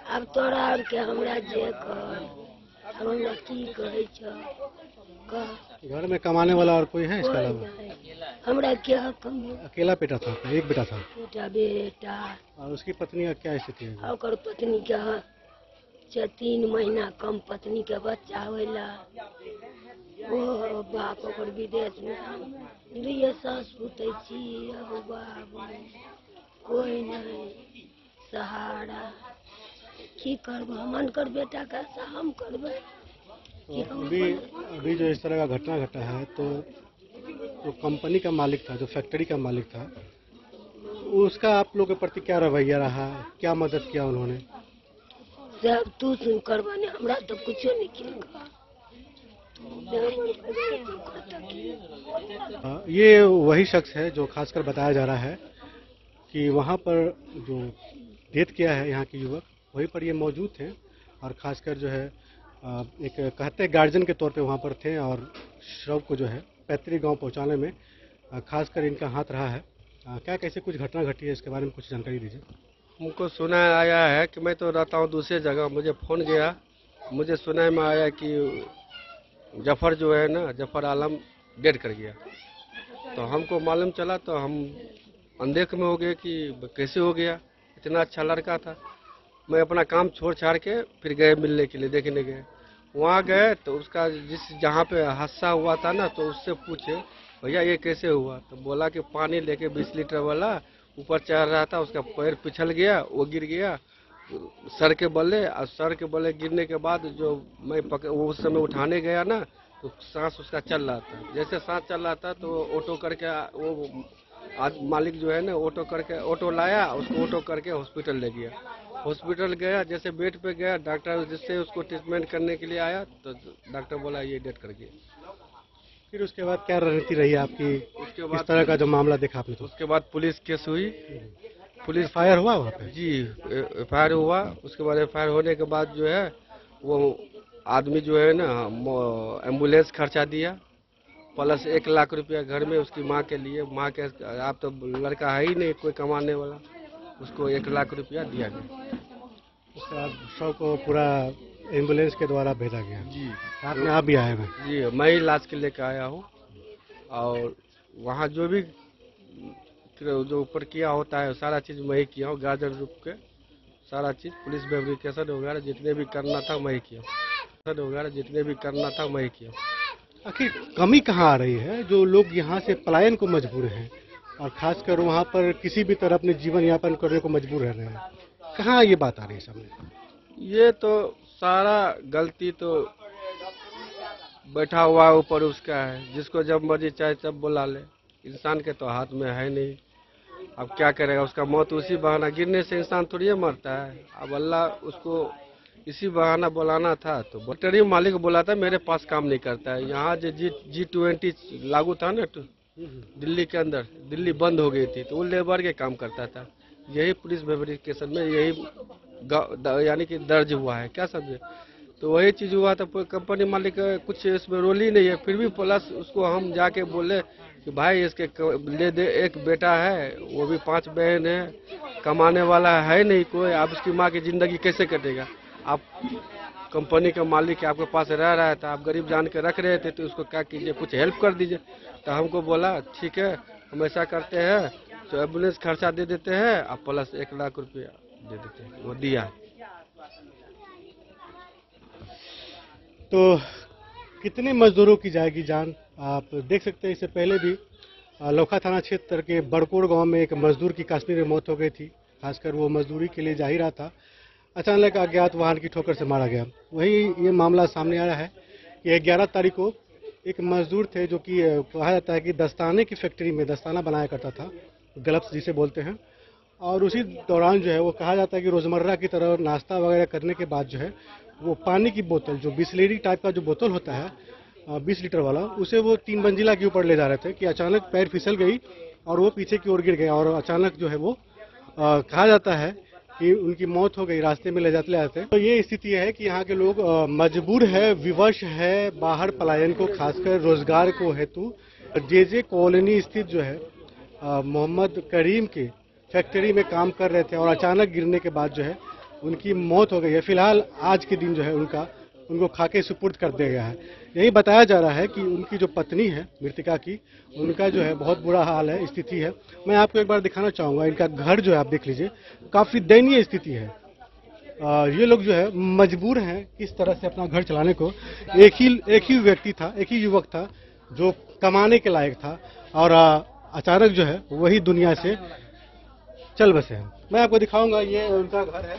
अब तोरा और के हमरा जे कर, हमरा की कहे छ? घर में कमाने वाला और कोई है इसके अलावा? हमरा क्या कम? अकेला बेटा था? एक बेटा था? बेटा। और उसकी पत्नी का क्या स्थिति है? और पत्नी का 3 महीना कम पत्नी के बच्चा होला, ओ बाप ओकर विदेश में दुइये सास सुते छी, अब बाबू कोई नहीं सहारा, की करब हम? अनकर बेटा का हम करब। अभी जो इस तरह का घटना घटा है, तो जो कंपनी का मालिक था, जो फैक्ट्री का मालिक था, उसका आप लोगों के प्रति क्या रवैया रहा, क्या मदद किया उन्होंने? सब तू सुन करवाने, हमरा तो कुछ नहीं किया। ये वही शख्स है जो खासकर बताया जा रहा है कि वहाँ पर जो डेथ किया है यहाँ के युवक, वहीं पर ये मौजूद थे और खासकर जो है एक कहते गार्जियन के तौर पे वहाँ पर थे और शव को जो है पैतृक गांव पहुँचाने में खासकर इनका हाथ रहा है। क्या कैसे कुछ घटना घटी है, इसके बारे में कुछ जानकारी दीजिए। हमको सुना आया है कि मैं तो रहता हूँ दूसरी जगह, मुझे फ़ोन गया, मुझे सुनाई में आया कि जफ़र जो है ना, जफ़र आलम डेड कर गया। तो हमको मालूम चला तो हम अनदेख में हो गए कि कैसे हो गया, इतना अच्छा लड़का था। मैं अपना काम छोड़ छाड़ के फिर गए मिलने के लिए, देखने गए। वहाँ गए तो उसका जहाँ पे हादसा हुआ था ना, तो उससे पूछे भैया ये कैसे हुआ, तो बोला कि पानी लेके 20 लीटर वाला ऊपर चढ़ रहा था, उसका पैर पिछल गया, वो गिर गया सर के बल्ले, और सर के बल्ले गिरने के बाद जो मैं वो उस समय उठाने गया ना, तो सांस उसका चल रहा था। जैसे सांस चल रहा था तो ऑटो करके वो मालिक जो है ना, ऑटो लाया, उसको ऑटो करके हॉस्पिटल ले गया। हॉस्पिटल गया, जैसे बेड पे गया, डॉक्टर जिससे उसको ट्रीटमेंट करने के लिए आया तो डॉक्टर बोला ये डेथ कर गया। फिर उसके बाद क्या रणनीति रही आपकी, उसके बाद इस तरह का जो मामला देखा आपने? तो उसके बाद पुलिस केस हुई, पुलिस फायर हुआ वहाँ पे? जी एफआईआर हुआ। उसके बाद एफआईआर होने के बाद जो है वो आदमी जो है ना एम्बुलेंस खर्चा दिया, प्लस 1 लाख रुपया घर में उसकी माँ के लिए। माँ के आप तो लड़का है ही नहीं कोई कमाने वाला, उसको 1 लाख रुपया दिया गया। उसके बाद शव को पूरा एम्बुलेंस के द्वारा भेजा गया? जी। आपने आप भी आए हैं? जी, मैं ही लाश के लेकर आया हूँ। और वहाँ जो भी जो ऊपर किया होता है सारा चीज़ मैं ही किया हूँ, गार्जियन रूप के सारा चीज़, पुलिस वेरिफिकेशन वगैरह जितने भी करना था मैं ही किया, जितने भी करना था मैं ही किया। आखिर कमी कहाँ आ रही है जो लोग यहाँ से पलायन को मजबूर हैं और खासकर वहाँ पर किसी भी तरह अपने जीवन यापन करने को मजबूर रह रहे हैं? कहाँ ये बात आ रही है सामने? ये तो सारा गलती तो बैठा हुआ ऊपर उसका है, जिसको जब मर्जी चाहे तब बुला ले। इंसान के तो हाथ में है नहीं, अब क्या करेगा। उसका मौत उसी बहाना, गिरने से इंसान थोड़ी मरता है। अब अल्लाह उसको इसी बहाना बुलाना था तो बैटरी मालिक बोला था मेरे पास काम नहीं करता है। यहाँ जो G20 लागू था ना दिल्ली के अंदर, दिल्ली बंद हो गई थी तो वो लेबर के काम करता था। यही पुलिस वेरिफिकेशन में यही यानी कि दर्ज हुआ है, क्या समझे। तो वही चीज़ हुआ था, कंपनी मालिक कुछ इसमें रोल ही नहीं है। फिर भी प्लस उसको हम जाके बोले कि भाई इसके ले दे, एक बेटा है, वो भी 5 बहन है, कमाने वाला है नहीं कोई, आप उसकी माँ की ज़िंदगी कैसे कटेगा। आप कंपनी का मालिक आपके पास रह रहा था, आप गरीब जान के रख रहे थे, तो उसको क्या कीजिए, कुछ हेल्प कर दीजिए। तो हमको बोला ठीक है हम ऐसा करते हैं, तो एम्बुलेंस खर्चा दे देते हैं और प्लस 1 लाख रुपया दे देते हैं। वो दिया। तो कितने मजदूरों की जाएगी जान? आप देख सकते हैं इससे पहले भी लौखा थाना क्षेत्र के बड़कोड़ गांव में एक मजदूर की कश्मीर में मौत हो गई थी। खासकर वो मजदूरी के लिए जा ही रहा था, अचानक अज्ञात वाहन की ठोकर से मारा गया। वही ये मामला सामने आया है कि 11 तारीख को एक मजदूर थे जो कि कहा जाता है कि दस्ताने की फैक्ट्री में दस्ताना बनाया करता था, ग्लव्स जिसे बोलते हैं। और उसी दौरान जो है वो कहा जाता है कि रोज़मर्रा की तरह नाश्ता वगैरह करने के बाद जो है वो पानी की बोतल, जो बिस्लेरी टाइप का जो बोतल होता है 20 लीटर वाला, उसे वो 3 मंजिला के ऊपर ले जा रहे थे कि अचानक पैर फिसल गई और वो पीछे की ओर गिर गए और अचानक जो है वो कहा जाता है कि उनकी मौत हो गई रास्ते में ले जाते। तो ये स्थिति है कि यहाँ के लोग मजबूर है, विवश है बाहर पलायन को, खासकर रोजगार को हेतु। जे कॉलोनी स्थित जो है मोहम्मद करीम की फैक्ट्री में काम कर रहे थे और अचानक गिरने के बाद जो है उनकी मौत हो गई है। फिलहाल आज के दिन जो है उनको खाके सुपुर्द कर दिया गया है। यही बताया जा रहा है कि उनकी जो पत्नी है मृतिका की, उनका जो है बहुत बुरा हाल है, स्थिति है। मैं आपको एक बार दिखाना चाहूँगा, इनका घर जो है आप देख लीजिए, काफ़ी दयनीय स्थिति है। ये लोग जो है मजबूर हैं किस तरह से अपना घर चलाने को। एक ही व्यक्ति था, एक ही युवक था जो कमाने के लायक था और अचानक जो है वही दुनिया से चल बसे हैं। मैं आपको दिखाऊंगा, ये उनका घर है,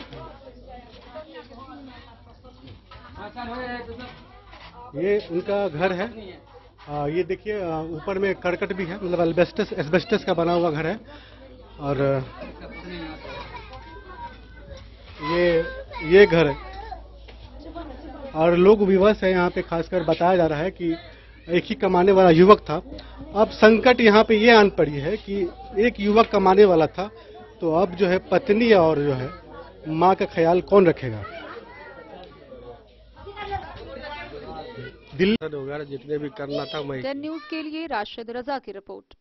ये उनका घर है। ये देखिए ऊपर में करकट भी है, मतलब एस्बेस्टस का बना हुआ घर है और ये घर है और लोग विवश है। यहाँ पे खासकर बताया जा रहा है कि एक ही कमाने वाला युवक था। अब संकट यहाँ पे ये आन पड़ी है कि एक युवक कमाने वाला था, तो अब जो है पत्नी और जो है माँ का ख्याल कौन रखेगा। दिल्ली वगैरह जितने भी करना था मैं। टेन न्यूज के लिए राशिद रजा की रिपोर्ट।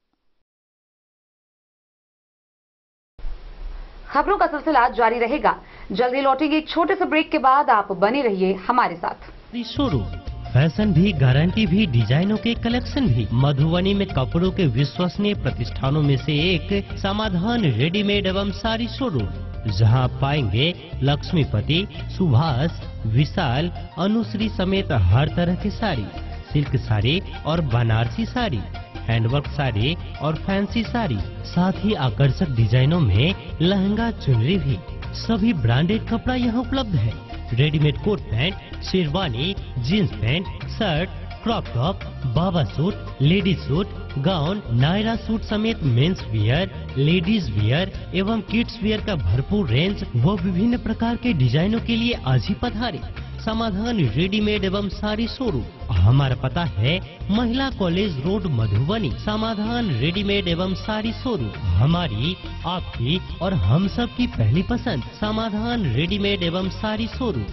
खबरों का सिलसिला जारी रहेगा। जल्दी लौटेंगे एक छोटे से ब्रेक के बाद। आप बने रहिए हमारे साथ। शोरूम फैशन भी, गारंटी भी, डिजाइनों के कलेक्शन भी। मधुबनी में कपड़ों के विश्वसनीय प्रतिष्ठानों में से एक समाधान रेडीमेड एवं साड़ी शोरूम, जहां आप पाएंगे लक्ष्मीपति, सुभाष, विशाल, अनुश्री समेत हर तरह की साड़ी, सिल्क साड़ी और बनारसी साड़ी, हैंडवर्क साड़ी और फैंसी साड़ी, साथ ही आकर्षक डिजाइनों में लहंगा, चुनरी भी। सभी ब्रांडेड कपड़ा यहाँ उपलब्ध है। Readymade coat pant, sherwani, jeans pant, shirt, crop top, baba suit, ladies suit, gown, Naira suit समेत मेंस वियर, लेडीज वियर एवं किड्स वियर का भरपूर रेंज व विभिन्न प्रकार के डिजाइनों के लिए आज ही पधारे। समाधान रेडीमेड एवं साड़ी शोरूम। हमारा पता है महिला कॉलेज रोड, मधुबनी। समाधान रेडीमेड एवं साड़ी शोरूम हमारी, आपकी और हम सब की पहली पसंद। समाधान रेडीमेड एवं साड़ी शोरूम।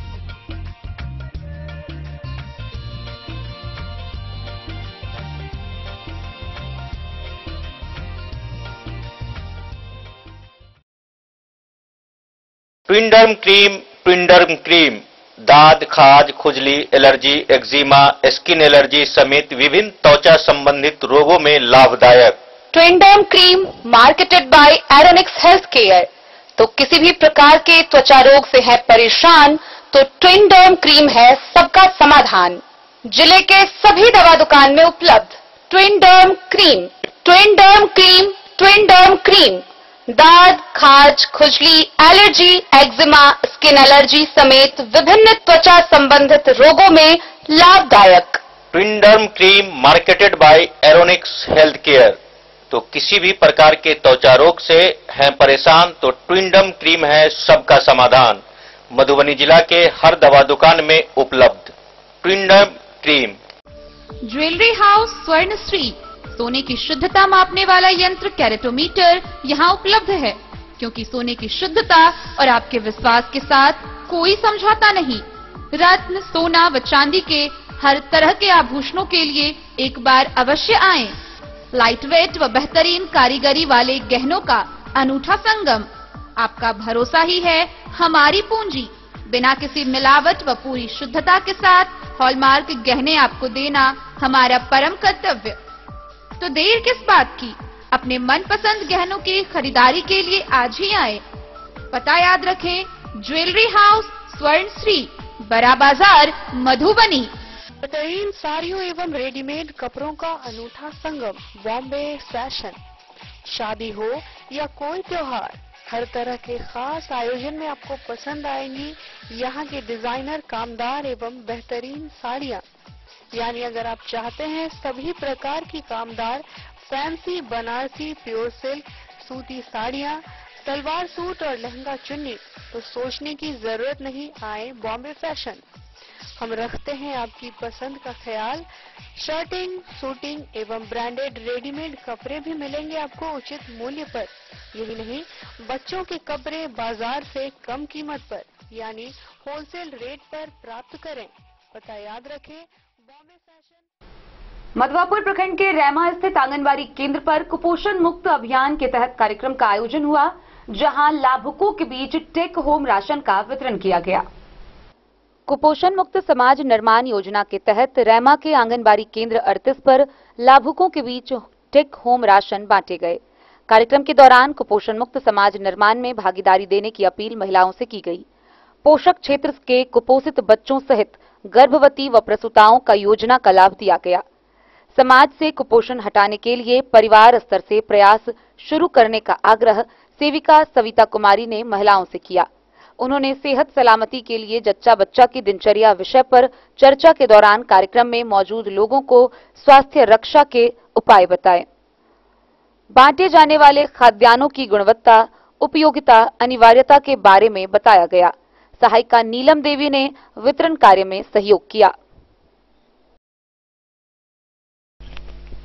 ट्विंडर्म क्रीम। ट्विंडर्म क्रीम दाद, खाज, खुजली, एलर्जी, एक्जिमा, स्किन एलर्जी समेत विभिन्न त्वचा संबंधित रोगों में लाभदायक। Twinderm cream marketed by Aeronix health care. तो किसी भी प्रकार के त्वचा रोग से है परेशान तो ट्विंडर्म क्रीम है सबका समाधान। जिले के सभी दवा दुकान में उपलब्ध ट्विंडर्म क्रीम। ट्विंडर्म क्रीम, ट्विंडर्म क्रीम दाद, खाज, खुजली, एलर्जी, एक्जिमा, स्किन एलर्जी समेत विभिन्न त्वचा संबंधित रोगों में लाभदायक। Twinderm cream marketed by Aeronix health care. तो किसी भी प्रकार के त्वचा रोग से हैं परेशान तो ट्विंडर्म क्रीम है सबका समाधान। मधुबनी जिला के हर दवा दुकान में उपलब्ध Twinderm cream. Jewellery house Swarnashri. सोने की शुद्धता मापने वाला यंत्र कैरेटोमीटर यहाँ उपलब्ध है, क्योंकि सोने की शुद्धता और आपके विश्वास के साथ कोई समझौता नहीं। रत्न, सोना व चांदी के हर तरह के आभूषणों के लिए एक बार अवश्य आएं। लाइट वेट व बेहतरीन कारीगरी वाले गहनों का अनूठा संगम। आपका भरोसा ही है हमारी पूंजी। बिना किसी मिलावट व पूरी शुद्धता के साथ हॉलमार्क गहने आपको देना हमारा परम कर्तव्य। तो देर किस बात की, अपने मनपसंद गहनों की खरीदारी के लिए आज ही आए। पता याद रखें, ज्वेलरी हाउस स्वर्णश्री, बड़ा बाजार, मधुबनी। बेहतरीन साड़ियों एवं रेडीमेड कपड़ों का अनूठा संगम बॉम्बे फैशन। शादी हो या कोई त्योहार, हर तरह के खास आयोजन में आपको पसंद आएंगी यहाँ के डिजाइनर, कामदार एवं बेहतरीन साड़ियाँ। यानी अगर आप चाहते हैं सभी प्रकार की कामदार, फैंसी, बनारसी, प्योर सिल्क, सूती साड़ियाँ, सलवार सूट और लहंगा चुन्नी, तो सोचने की जरूरत नहीं, आए बॉम्बे फैशन। हम रखते हैं आपकी पसंद का ख्याल। शर्टिंग, सूटिंग एवं ब्रांडेड रेडीमेड कपड़े भी मिलेंगे आपको उचित मूल्य पर। यही नहीं, बच्चों के कपड़े बाजार से कम कीमत पर, यानी होलसेल रेट पर प्राप्त करें। पता याद रखें, बॉम्बे फैशन। मधवापुर प्रखंड के रैमा स्थित आंगनबाड़ी केंद्र पर कुपोषण मुक्त अभियान के तहत कार्यक्रम का आयोजन हुआ, जहां लाभुकों के बीच टेक होम राशन का वितरण किया गया। कुपोषण मुक्त समाज निर्माण योजना के तहत रैमा के आंगनबाड़ी केंद्र 38 पर लाभुकों के बीच टेक होम राशन बांटे गए। कार्यक्रम के दौरान कुपोषण मुक्त समाज निर्माण में भागीदारी देने की अपील महिलाओं से की गई। पोषक क्षेत्र के कुपोषित बच्चों सहित गर्भवती व प्रसूताओं का योजना का लाभ दिया गया। समाज से कुपोषण हटाने के लिए परिवार स्तर से प्रयास शुरू करने का आग्रह सेविका सविता कुमारी ने महिलाओं से किया। उन्होंने सेहत सलामती के लिए जच्चा बच्चा की दिनचर्या विषय पर चर्चा के दौरान कार्यक्रम में मौजूद लोगों को स्वास्थ्य रक्षा के उपाय बताए। बांटे जाने वाले खाद्यान्नों की गुणवत्ता, उपयोगिता, अनिवार्यता के बारे में बताया गया। सहायिका नीलम देवी ने वितरण कार्य में सहयोग किया।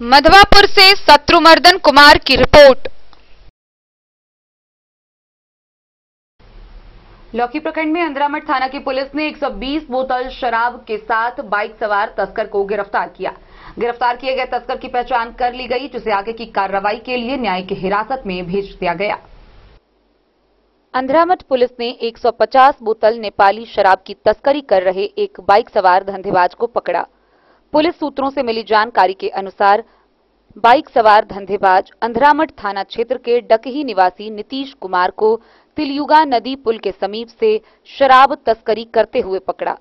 मधवापुर से शत्रुमर्दन कुमार की रिपोर्ट। लौकी प्रखंड में अंद्रामठ थाना की पुलिस ने 120 बोतल शराब के साथ बाइक सवार तस्कर को गिरफ्तार किया। गिरफ्तार किए गए तस्कर की पहचान कर ली गई, जिसे आगे की कार्रवाई के लिए न्यायिक हिरासत में भेज दिया गया। अंद्रामठ पुलिस ने 150 बोतल नेपाली शराब की तस्करी कर रहे एक बाइक सवार धंधेबाज को पकड़ा। पुलिस सूत्रों से मिली जानकारी के अनुसार बाइक सवार धंधेबाज अंद्रामठ थाना क्षेत्र के डकही निवासी नीतीश कुमार को तिलयुगा नदी पुल के समीप से शराब तस्करी करते हुए पकड़ा।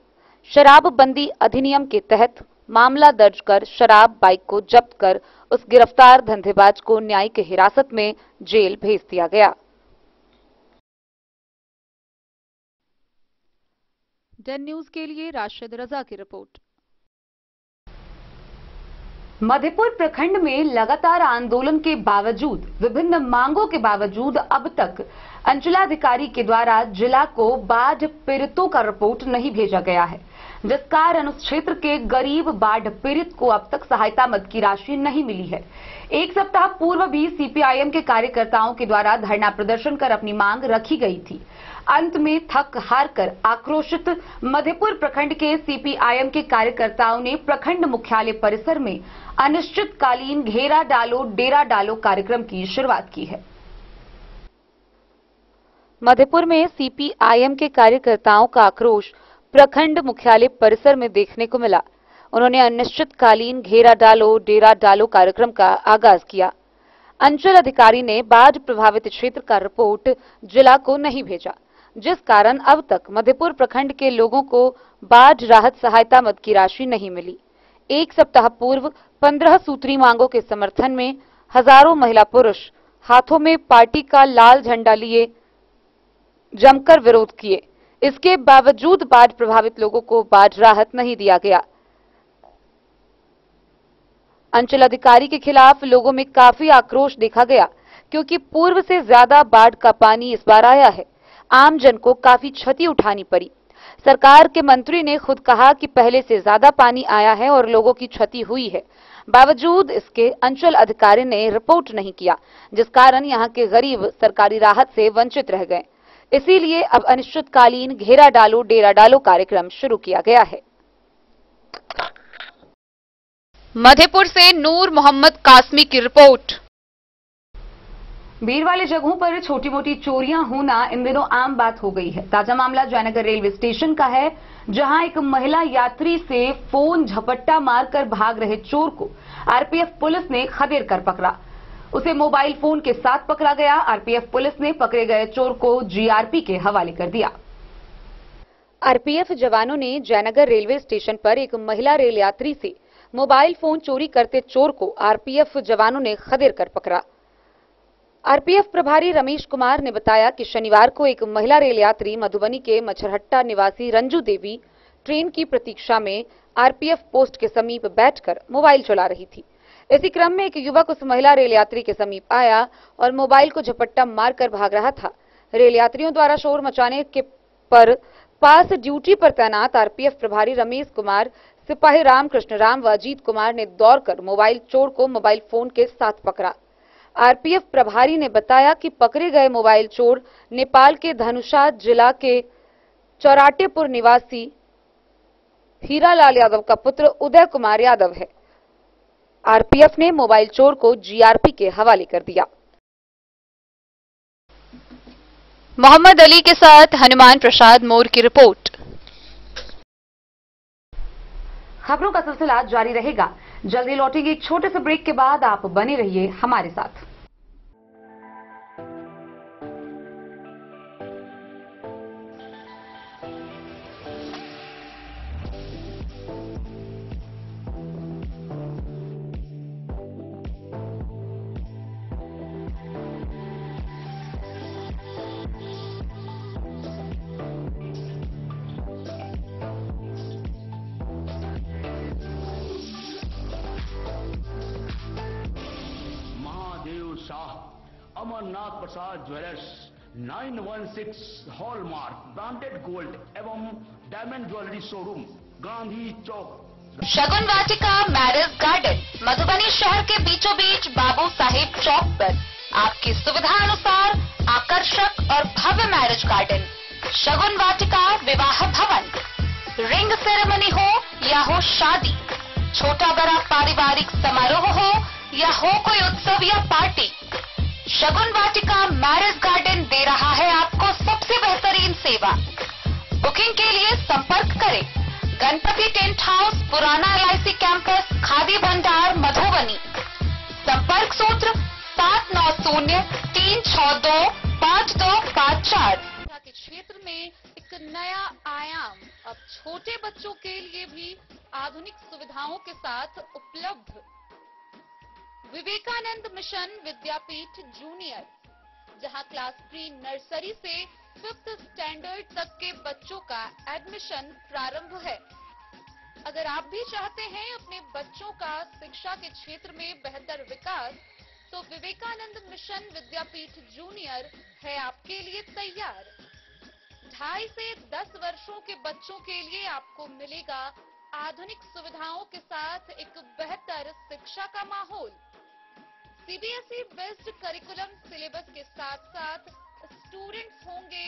शराबबंदी अधिनियम के तहत मामला दर्ज कर शराब बाइक को जब्त कर उस गिरफ्तार धंधेबाज को न्यायिक हिरासत में जेल भेज दिया गया। डन न्यूज के लिए राशिद रजा की रिपोर्ट। मधेपुर प्रखंड में लगातार आंदोलन के बावजूद, विभिन्न मांगों के बावजूद अब तक अंचलाधिकारी के द्वारा जिला को बाढ़ पीड़ितों का रिपोर्ट नहीं भेजा गया है, जिस कारण उस क्षेत्र के गरीब बाढ़ पीड़ित को अब तक सहायता मद की राशि नहीं मिली है। एक सप्ताह पूर्व भी सीपीआईएम के कार्यकर्ताओं के द्वारा धरना प्रदर्शन कर अपनी मांग रखी गई थी। अंत में थक हार कर आक्रोशित मधेपुर प्रखंड के सीपीआईएम के कार्यकर्ताओं ने प्रखंड मुख्यालय परिसर में अनिश्चितकालीन घेरा डालो डेरा डालो कार्यक्रम की शुरुआत की है। मधेपुर में सीपीआईएम के कार्यकर्ताओं का आक्रोश प्रखंड मुख्यालय परिसर में देखने को मिला। उन्होंने अनिश्चितकालीन घेरा डालो डेरा डालो कार्यक्रम का आगाज किया। अंचल अधिकारी ने बाढ़ प्रभावित क्षेत्र का रिपोर्ट जिला को नहीं भेजा, जिस कारण अब तक मधेपुर प्रखंड के लोगों को बाढ़ राहत सहायता मद की राशि नहीं मिली। एक सप्ताह पूर्व 15 सूत्री मांगों के समर्थन में हजारों महिला पुरुष हाथों में पार्टी का लाल झंडा लिए जमकर विरोध किए। इसके बावजूद बाढ़ प्रभावित लोगों को बाढ़ राहत नहीं दिया गया। अंचल अधिकारी के खिलाफ लोगों में काफी आक्रोश देखा गया, क्योंकि पूर्व से ज्यादा बाढ़ का पानी इस बार आया है। आम जन को काफी क्षति उठानी पड़ी। सरकार के मंत्री ने खुद कहा कि पहले से ज्यादा पानी आया है और लोगों की क्षति हुई है। बावजूद इसके अंचल अधिकारी ने रिपोर्ट नहीं किया, जिस कारण यहां के गरीब सरकारी राहत से वंचित रह गए। इसीलिए अब अनिश्चितकालीन घेरा डालो डेरा डालो कार्यक्रम शुरू किया गया है। मधेपुर से नूर मोहम्मद कासमी की रिपोर्ट। भीड़ वाली जगहों पर छोटी मोटी चोरियां होना इन दिनों आम बात हो गई है। ताजा मामला जयनगर रेलवे स्टेशन का है, जहां एक महिला यात्री से फोन झपट्टा मारकर भाग रहे चोर को आरपीएफ पुलिस ने खदेड़ कर पकड़ा। उसे मोबाइल फोन के साथ पकड़ा गया। आरपीएफ पुलिस ने पकड़े गए चोर को जीआरपी के हवाले कर दिया। आरपीएफ जवानों ने जयनगर रेलवे स्टेशन पर एक महिला रेल यात्री से मोबाइल फोन चोरी करते चोर को आरपीएफ जवानों ने खदेड़ कर पकड़ा। आरपीएफ प्रभारी रमेश कुमार ने बताया कि शनिवार को एक महिला रेल यात्री मधुबनी के मछरहट्टा निवासी रंजू देवी ट्रेन की प्रतीक्षा में आरपीएफ पोस्ट के समीप बैठकर मोबाइल चला रही थी। इसी क्रम में एक युवक उस महिला रेल यात्री के समीप आया और मोबाइल को झपट्टा मारकर भाग रहा था। रेल यात्रियों द्वारा शोर मचाने के पर पास ड्यूटी पर तैनात आरपीएफ प्रभारी रमेश कुमार, सिपाही रामकृष्ण राम व अजीत कुमार ने दौड़कर मोबाइल चोर को मोबाइल फोन के साथ पकड़ा। आरपीएफ प्रभारी ने बताया कि पकड़े गए मोबाइल चोर नेपाल के धनुषा जिला के चौराटेपुर निवासी हीरालाल यादव का पुत्र उदय कुमार यादव है। आरपीएफ ने मोबाइल चोर को जीआरपी के हवाले कर दिया। मोहम्मद अली के साथ हनुमान प्रसाद मोर की रिपोर्ट। खबरों का सिलसिला जारी रहेगा। जल्दी लौटेंगे एक छोटे से ब्रेक के बाद। आप बने रहिए हमारे साथ। अमरनाथ प्रसाद ज्वेलर्स 916 हॉलमार्क ब्रांडेड गोल्ड एवं डायमंड ज्वेलरी शोरूम, गांधी चौक। शगुन वाटिका मैरिज गार्डन मधुबनी शहर के बीचों बीच बाबू साहेब चौक पर आपकी सुविधा अनुसार आकर्षक और भव्य मैरिज गार्डन शगुन वाटिका विवाह भवन। रिंग सेरेमनी हो या हो शादी, छोटा बड़ा पारिवारिक समारोह हो या हो कोई उत्सव या पार्टी, शगुन वाटिका मैरिज गार्डन दे रहा है आपको सबसे बेहतरीन सेवा। बुकिंग के लिए संपर्क करें गणपति टेंट हाउस, पुराना LIC कैंपस, खादी भंडार, मधुबनी। संपर्क सूत्र 7903625254। के क्षेत्र में एक नया आयाम अब छोटे बच्चों के लिए भी आधुनिक सुविधाओं के साथ उपलब्ध। विवेकानंद मिशन विद्यापीठ जूनियर, जहां क्लास प्री नर्सरी से 5th स्टैंडर्ड तक के बच्चों का एडमिशन प्रारंभ है। अगर आप भी चाहते हैं अपने बच्चों का शिक्षा के क्षेत्र में बेहतर विकास, तो विवेकानंद मिशन विद्यापीठ जूनियर है आपके लिए तैयार। 2.5 से 10 वर्षों के बच्चों के लिए आपको मिलेगा आधुनिक सुविधाओं के साथ एक बेहतर शिक्षा का माहौल। CBSE बेस्ड करिकुलम सिलेबस के साथ साथ स्टूडेंट्स होंगे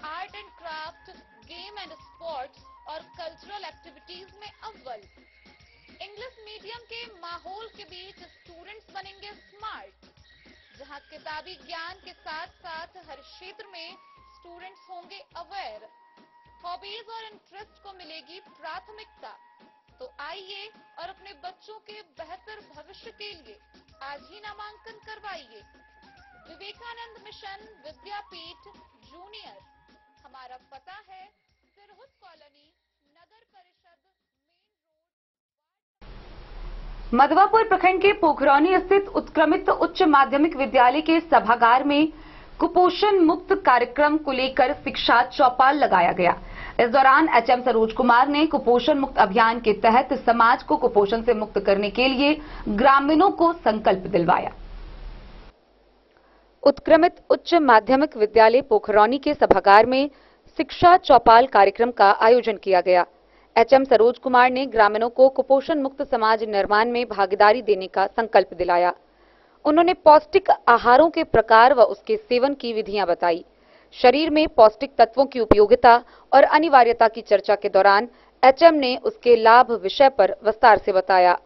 art and craft, game and sports और कल्चरल एक्टिविटीज में अव्वल। इंग्लिश मीडियम के माहौल के बीच स्टूडेंट्स बनेंगे स्मार्ट, जहां किताबी ज्ञान के साथ साथ हर क्षेत्र में स्टूडेंट्स होंगे अवेयर। हॉबीज और इंटरेस्ट को मिलेगी प्राथमिकता। तो आइए और अपने बच्चों के बेहतर भविष्य के लिए आज ही नामांकन करवाइए। विवेकानंद मिशन विद्यापीठ जूनियर, हमारा पता है सिरहुत कॉलोनी, नगर परिषद मधवापुर प्रखंड के पोखरौनी स्थित उत्क्रमित उच्च माध्यमिक विद्यालय के सभागार में कुपोषण मुक्त कार्यक्रम को लेकर शिक्षा चौपाल लगाया गया। इस दौरान HM सरोज कुमार ने कुपोषण मुक्त अभियान के तहत समाज को कुपोषण से मुक्त करने के लिए ग्रामीणों को संकल्प दिलवाया। उत्क्रमित उच्च माध्यमिक विद्यालय पोखरौनी के सभागार में शिक्षा चौपाल कार्यक्रम का आयोजन किया गया। HM सरोज कुमार ने ग्रामीणों को कुपोषण मुक्त समाज निर्माण में भागीदारी देने का संकल्प दिलाया। उन्होंने पौष्टिक आहारों के प्रकार व उसके सेवन की विधियां बताई। शरीर में पौष्टिक तत्वों की उपयोगिता और अनिवार्यता की चर्चा के दौरान HM ने उसके लाभ विषय पर विस्तार से बताया।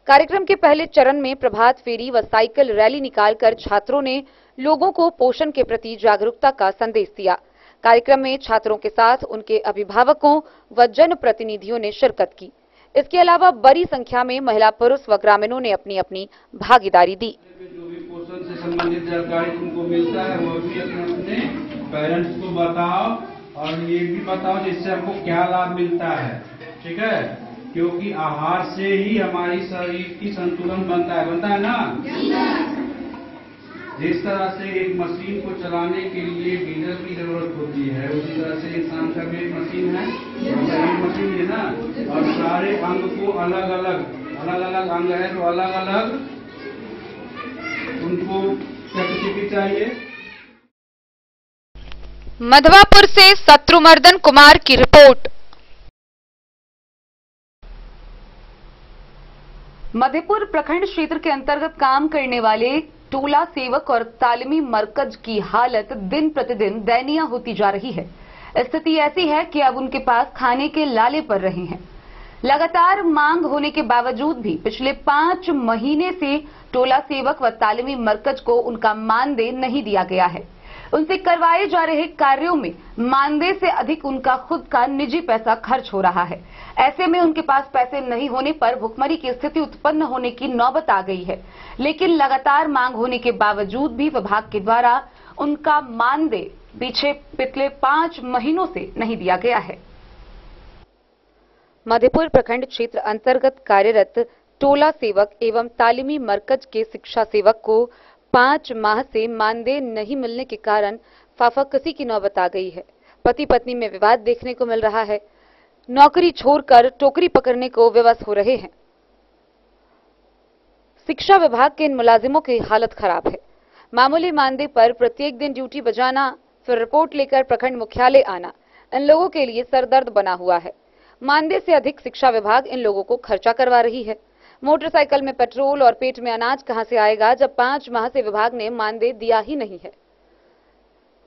कार्यक्रम के पहले चरण में प्रभात फेरी व साइकिल रैली निकालकर छात्रों ने लोगों को पोषण के प्रति जागरूकता का संदेश दिया। कार्यक्रम में छात्रों के साथ उनके अभिभावकों व जनप्रतिनिधियों ने शिरकत की। इसके अलावा बड़ी संख्या में महिला, पुरुष व ग्रामीणों ने अपनी अपनी भागीदारी दी। जो भी पोषण से संबंधित जानकारी तुमको मिलता है वो भी अपने पेरेंट्स को बताओ और ये भी बताओ जिससे हमको क्या लाभ मिलता है, ठीक है? क्योंकि आहार से ही हमारी शरीर की संतुलन बनता है ना? जिस तरह से एक मशीन को चलाने के लिए डीजल की जरूरत होती है, उसी तरह से इंसान का भी एक मशीन है, मशीन है ना। और सारे अंग को अलग अलग अंग है तो अलग अलग उनको कैपेसिटी चाहिए। मधवापुर से शत्रुमर्दन कुमार की रिपोर्ट। मधेपुर प्रखंड क्षेत्र के अंतर्गत काम करने वाले टोला सेवक और तालीमी मरकज की हालत दिन प्रतिदिन दयनीय होती जा रही है। स्थिति ऐसी है कि अब उनके पास खाने के लाले पड़ रहे हैं। लगातार मांग होने के बावजूद भी पिछले 5 महीने से टोला सेवक व तालीमी मरकज को उनका मानदेय नहीं दिया गया है। उनसे करवाए जा रहे कार्यों में मानदेय से अधिक उनका खुद का निजी पैसा खर्च हो रहा है। ऐसे में उनके पास पैसे नहीं होने पर भुखमरी की स्थिति उत्पन्न होने की नौबत आ गई है। लेकिन लगातार मांग होने के बावजूद भी विभाग के द्वारा उनका मानदेय पिछले 5 महीनों से नहीं दिया गया है। मधेपुर प्रखंड क्षेत्र अंतर्गत कार्यरत टोला सेवक एवं तालीमी मरकज के शिक्षा सेवक को 5 माह से मानदेय नहीं मिलने के कारण फाफाकसी की नौबत आ गई है। पति पत्नी में विवाद देखने को मिल रहा है। नौकरी छोड़कर टोकरी पकड़ने को विवश हो रहे हैं। शिक्षा विभाग के इन मुलाजिमों की हालत खराब है। मामूली मानदेय पर प्रत्येक दिन ड्यूटी बजाना, फिर रिपोर्ट लेकर प्रखंड मुख्यालय आना इन लोगों के लिए सरदर्द बना हुआ है। मानदेय से अधिक शिक्षा विभाग इन लोगों को खर्चा करवा रही है। मोटरसाइकिल में पेट्रोल और पेट में अनाज कहां से आएगा, जब 5 माह से विभाग ने मानदेय दिया ही नहीं है।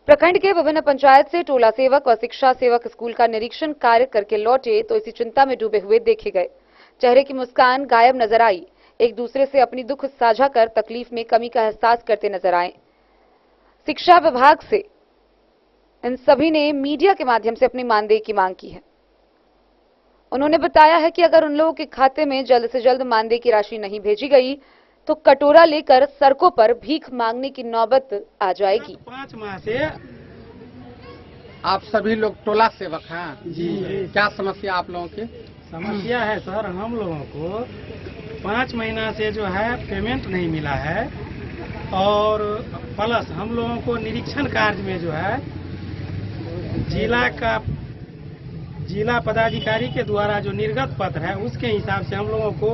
प्रखंड के विभिन्न पंचायत से टोला सेवक और शिक्षा सेवक स्कूल का निरीक्षण कार्य करके लौटे तो इसी चिंता में डूबे हुए देखे गए। चेहरे की मुस्कान गायब नजर आई। एक दूसरे से अपनी दुख साझा कर तकलीफ में कमी का एहसास करते नजर आए। शिक्षा विभाग से इन सभी ने मीडिया के माध्यम से अपनी मानदेय की मांग की है। उन्होंने बताया है कि अगर उन लोगों के खाते में जल्द से जल्द मानदेय की राशि नहीं भेजी गई तो कटोरा लेकर सड़कों पर भीख मांगने की नौबत आ जाएगी। 5 माह से आप सभी लोग टोला सेवक हैं जी। क्या समस्या आप लोगों की? समस्या है सर, हम लोगों को 5 महीना से जो है पेमेंट नहीं मिला है और प्लस हम लोगों को निरीक्षण कार्य में जो है जिला पदाधिकारी के द्वारा जो निर्गत पत्र है उसके हिसाब से हम लोगों को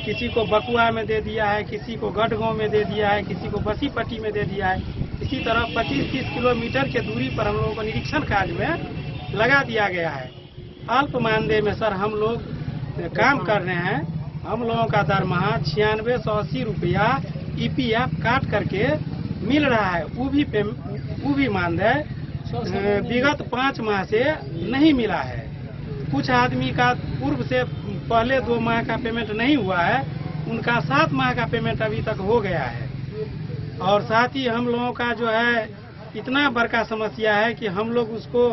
किसी को बकुआ में दे दिया है, किसी को गढ़गांव में दे दिया है, किसी को बसीपट्टी में दे दिया है। इसी तरह 25-30 किलोमीटर के दूरी पर हम लोगों को निरीक्षण कार्य में लगा दिया गया है। अल्प मानदेय में सर हम लोग काम कर रहे हैं। हम लोगों का दरमाहा 9680 रुपया EPF काट करके मिल रहा है। वो भी मानदेय विगत 5 माह से नहीं मिला है। कुछ आदमी का पूर्व से पहले 2 माह का पेमेंट नहीं हुआ है, उनका 7 माह का पेमेंट अभी तक हो गया है। और साथ ही हम लोगों का जो है इतना बड़का समस्या है कि हम लोग उसको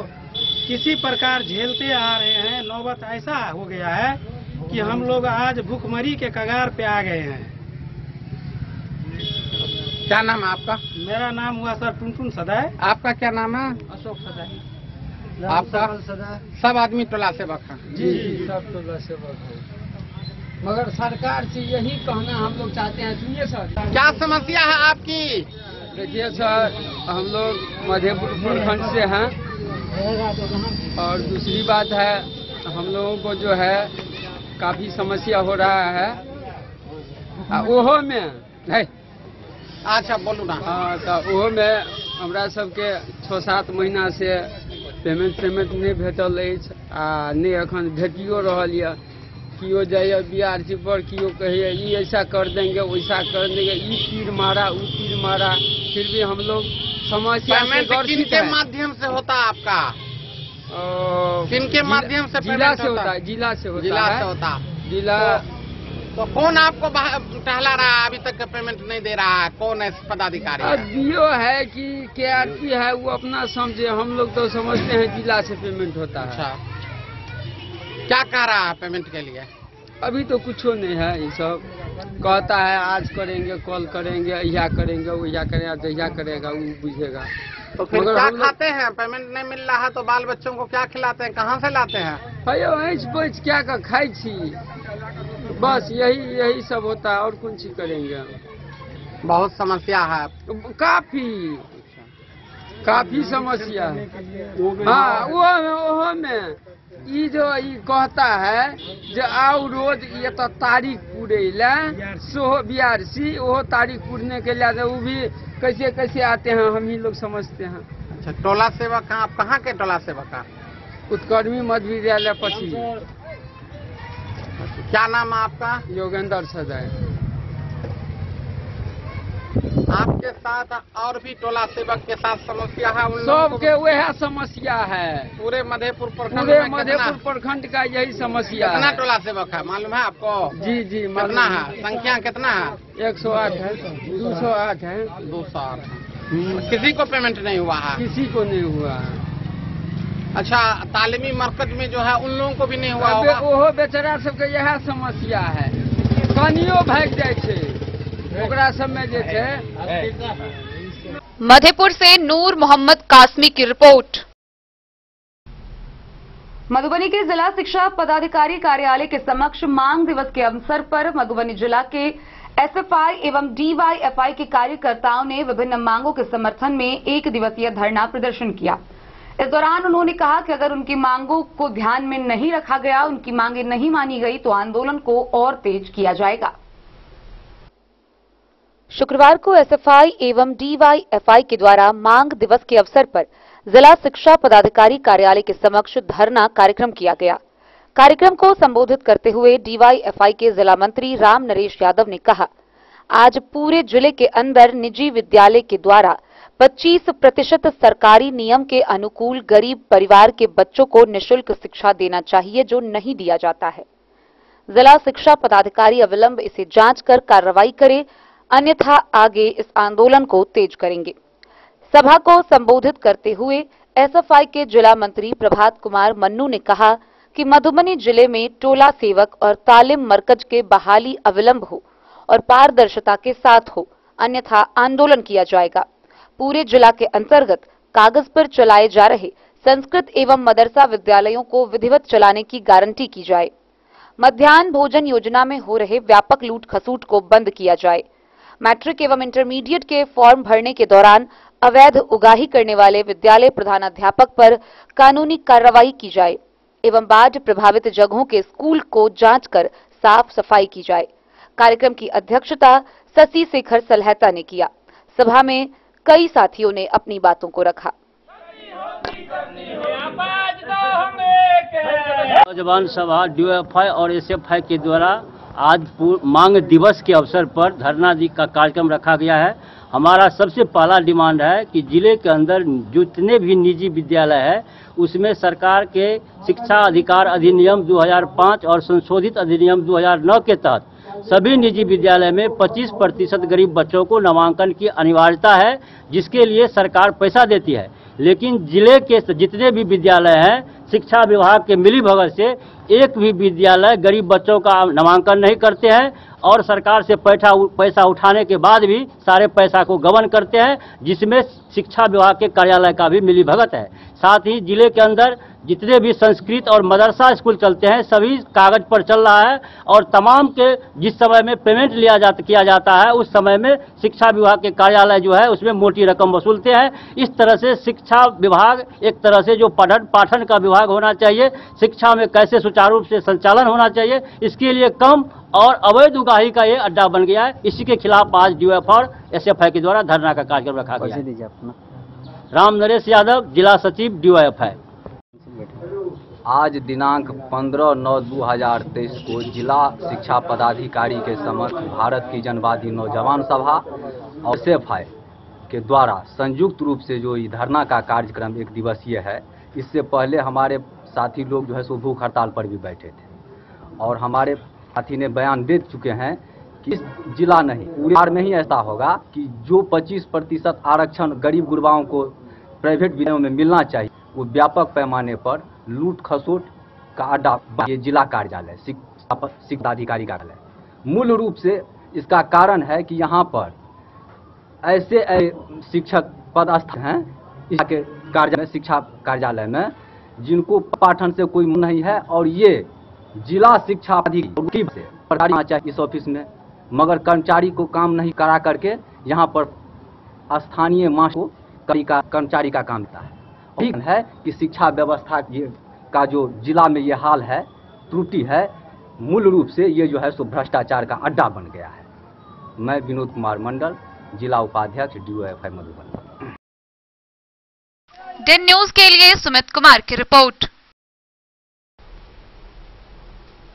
किसी प्रकार झेलते आ रहे हैं। नौबत ऐसा हो गया है कि हम लोग आज भूखमरी के कगार पे आ गए हैं। क्या नाम है आपका? मेरा नाम हुआ सर टुनटुन सदाय। आपका क्या नाम है? अशोक सदाय। आपका? सब आदमी टोला सेवक हैं जी, सब टोला सेवक हैं। मगर सरकार से यही कहना हम लोग चाहते हैं। सुनिए सर, क्या समस्या है आपकी? देखिए सर, हम लोग मधेपुर प्रखंड से हैं और दूसरी बात है हम लोगों को जो है काफी समस्या हो रहा है। ओहो में है। अच्छा बोलू ना। हाँ, तो ओहो में हमरा सबके 6-7 महीना से पेमेंट नहीं भेटल अछि आ नहीं अखन भेटियो रहल यऽ। कियो जाइए BRC पर, कियो कहिए ये ऐसा कर देंगे वैसा कर देंगे, ई तीर मारा वो तीर मारा, फिर भी हम लोग समस्या से ग्रसित है। माध्यम से होता आपका? किनके माध्यम से? जिला से होता है। जिला से होता है। जिला तो कौन आपको टहला रहा है? अभी तक पेमेंट नहीं दे रहा है? कौन है पदाधिकारी? DO है कि KRP है, वो अपना समझे। हम लोग तो समझते हैं जिला से पेमेंट होता है। अच्छा, क्या कह रहा है पेमेंट के लिए? अभी तो कुछ नहीं है। ये सब कहता है आज करेंगे, कल करेंगे, यह करेंगे, वो यह करेगा, जहिया करेगा वो बुझेगा। तो फिर क्या खाते हैं? पेमेंट नहीं मिल रहा है तो बाल बच्चों को क्या खिलाते हैं? कहाँ से लाते हैं? बच क्या का खाई छी, बस यही सब होता है और कौन चीज करेंगे। बहुत समस्या है, काफी समस्या है। हाँ, वो में ई जो ई कहता है जो आओ रोज ये तो तारीख पूरे सोहो BRC वो तारीख पूरने के लिए वो भी कैसे आते हैं हम ही लोग समझते हैं। अच्छा, टोला सेवक आप कहाँ के टोला सेवक हैं? उत्कर्मी मध्य विद्यालय पश्चिम। क्या नाम है आपका? योगेंद्र सदाय। आपके साथ और भी टोला सेवक के साथ समस्या है? सबके वह समस्या है। पूरे मधेपुर प्रखंड का यही समस्या है। कितना टोला सेवक है मालूम है आपको? जी कितना है? संख्या कितना है? 108 है, 208 है, 208। किसी को पेमेंट नहीं हुआ है? किसी को नहीं हुआ है। अच्छा, तालीमी मरकज में जो है उन लोगों को भी नहीं हुआ होगा? ओहो बेचारा सबके यह समस्या है। कनियो भाग जाए छे ओकरा सब में जे छे। मधेपुर से नूर मोहम्मद कासमी की रिपोर्ट। मधुबनी के जिला शिक्षा पदाधिकारी कार्यालय के समक्ष मांग दिवस के अवसर पर मधुबनी जिला के SFI एवं DYFI के कार्यकर्ताओं ने विभिन्न मांगों के समर्थन में 1 दिवसीय धरना प्रदर्शन किया। इस दौरान उन्होंने कहा कि अगर उनकी मांगों को ध्यान में नहीं रखा गया, उनकी मांगें नहीं मानी गई तो आंदोलन को और तेज किया जाएगा। शुक्रवार को एसएफआई एवं डीवाईएफआई के द्वारा मांग दिवस के अवसर पर जिला शिक्षा पदाधिकारी कार्यालय के समक्ष धरना कार्यक्रम किया गया। कार्यक्रम को संबोधित करते हुए डीवाईएफआई के जिला मंत्री राम नरेश यादव ने कहा, आज पूरे जिले के अंदर निजी विद्यालय के द्वारा 25% सरकारी नियम के अनुकूल गरीब परिवार के बच्चों को निःशुल्क शिक्षा देना चाहिए, जो नहीं दिया जाता है। जिला शिक्षा पदाधिकारी अविलंब इसे जांच कर कार्रवाई करे, अन्यथा आगे इस आंदोलन को तेज करेंगे। सभा को संबोधित करते हुए एसएफआई के जिला मंत्री प्रभात कुमार मन्नू ने कहा कि मधुबनी जिले में टोला सेवक और तालीम मरकज के बहाली अविलंब हो और पारदर्शिता के साथ हो, अन्यथा आंदोलन किया जाएगा। पूरे जिला के अंतर्गत कागज पर चलाए जा रहे संस्कृत एवं मदरसा विद्यालयों को विधिवत चलाने की गारंटी की जाए। मध्याह्न भोजन योजना में हो रहे व्यापक लूट खसूट को बंद किया जाए। मैट्रिक एवं इंटरमीडिएट के फॉर्म भरने के दौरान अवैध उगाही करने वाले विद्यालय प्रधानाध्यापक पर कानूनी कार्रवाई की जाए एवं बाढ़ प्रभावित जगहों के स्कूल को जांच कर साफ सफाई की जाए। कार्यक्रम की अध्यक्षता शशि शेखर सलहता ने किया। सभा में कई साथियों ने अपनी बातों को रखा। नौजवान सभा डीवाईएफआई और एसएफआई के द्वारा आज मांग दिवस के अवसर पर धरना दी का कार्यक्रम रखा गया है। हमारा सबसे पहला डिमांड है कि जिले के अंदर जितने भी निजी विद्यालय है उसमें सरकार के शिक्षा अधिकार अधिनियम 2005 और संशोधित अधिनियम 2009 के तहत सभी निजी विद्यालय में 25% गरीब बच्चों को नामांकन की अनिवार्यता है, जिसके लिए सरकार पैसा देती है। लेकिन जिले के जितने भी विद्यालय हैं, शिक्षा विभाग के मिलीभगत से एक भी विद्यालय गरीब बच्चों का नामांकन नहीं करते हैं और सरकार से पैसा उठाने के बाद भी सारे पैसा को गबन करते हैं, जिसमें शिक्षा विभाग के कार्यालय का भी मिलीभगत है। साथ ही जिले के अंदर जितने भी संस्कृत और मदरसा स्कूल चलते हैं सभी कागज पर चल रहा है और तमाम के जिस समय में पेमेंट किया जाता है उस समय में शिक्षा विभाग के कार्यालय जो है उसमें मोटी रकम वसूलते हैं। इस तरह से शिक्षा विभाग एक तरह से जो पठन पाठन का विभाग होना चाहिए, शिक्षा में कैसे सुचारू रूप से संचालन होना चाहिए, इसके लिए कम और अवैध उगाही का ये अड्डा बन गया है। इसी के खिलाफ आज डीवाईएफआई और एसएफआई के द्वारा धरना का कार्यक्रम रखा गया है। राम नरेश यादव, जिला सचिव डीवाईएफआई। आज दिनांक 15/9/2023 को जिला शिक्षा पदाधिकारी के समक्ष भारत की जनवादी नौजवान सभा और एसएफआई के द्वारा संयुक्त रूप से जो धरना का कार्यक्रम एक दिवसीय है, इससे पहले हमारे साथी लोग जो है सो भूख हड़ताल पर भी बैठे थे और हमारे साथी ने बयान दे चुके हैं कि इस जिला नहीं पूरे बिहार में ही ऐसा होगा कि जो 25% आरक्षण गरीब गुरबाओं को प्राइवेट विद्यालयों में मिलना चाहिए, वो व्यापक पैमाने पर लूट खसोट का अड्डा ये जिला कार्यालय शिक्षा पदाधिकारी कार्यालय। मूल रूप से इसका कारण है कि यहाँ पर ऐसे शिक्षक पदस्थ हैं इसके कार्यालय शिक्षा कार्यालय में जिनको पाठन से कोई नहीं है और ये जिला शिक्षा अधिकारी से आना चाहिए इस ऑफिस में, मगर कर्मचारी को काम नहीं करा करके यहाँ पर स्थानीय मास्टर को कर्मचारी का काम देता है। ठीक है कि शिक्षा व्यवस्था का जो जिला में ये हाल है, त्रुटि है, मूल रूप से ये जो है सो भ्रष्टाचार का अड्डा बन गया है। मैं विनोद कुमार मंडल, जिला उपाध्यक्ष डीवाईएफआई मधुबनी। डेन न्यूज के लिए सुमित कुमार की रिपोर्ट।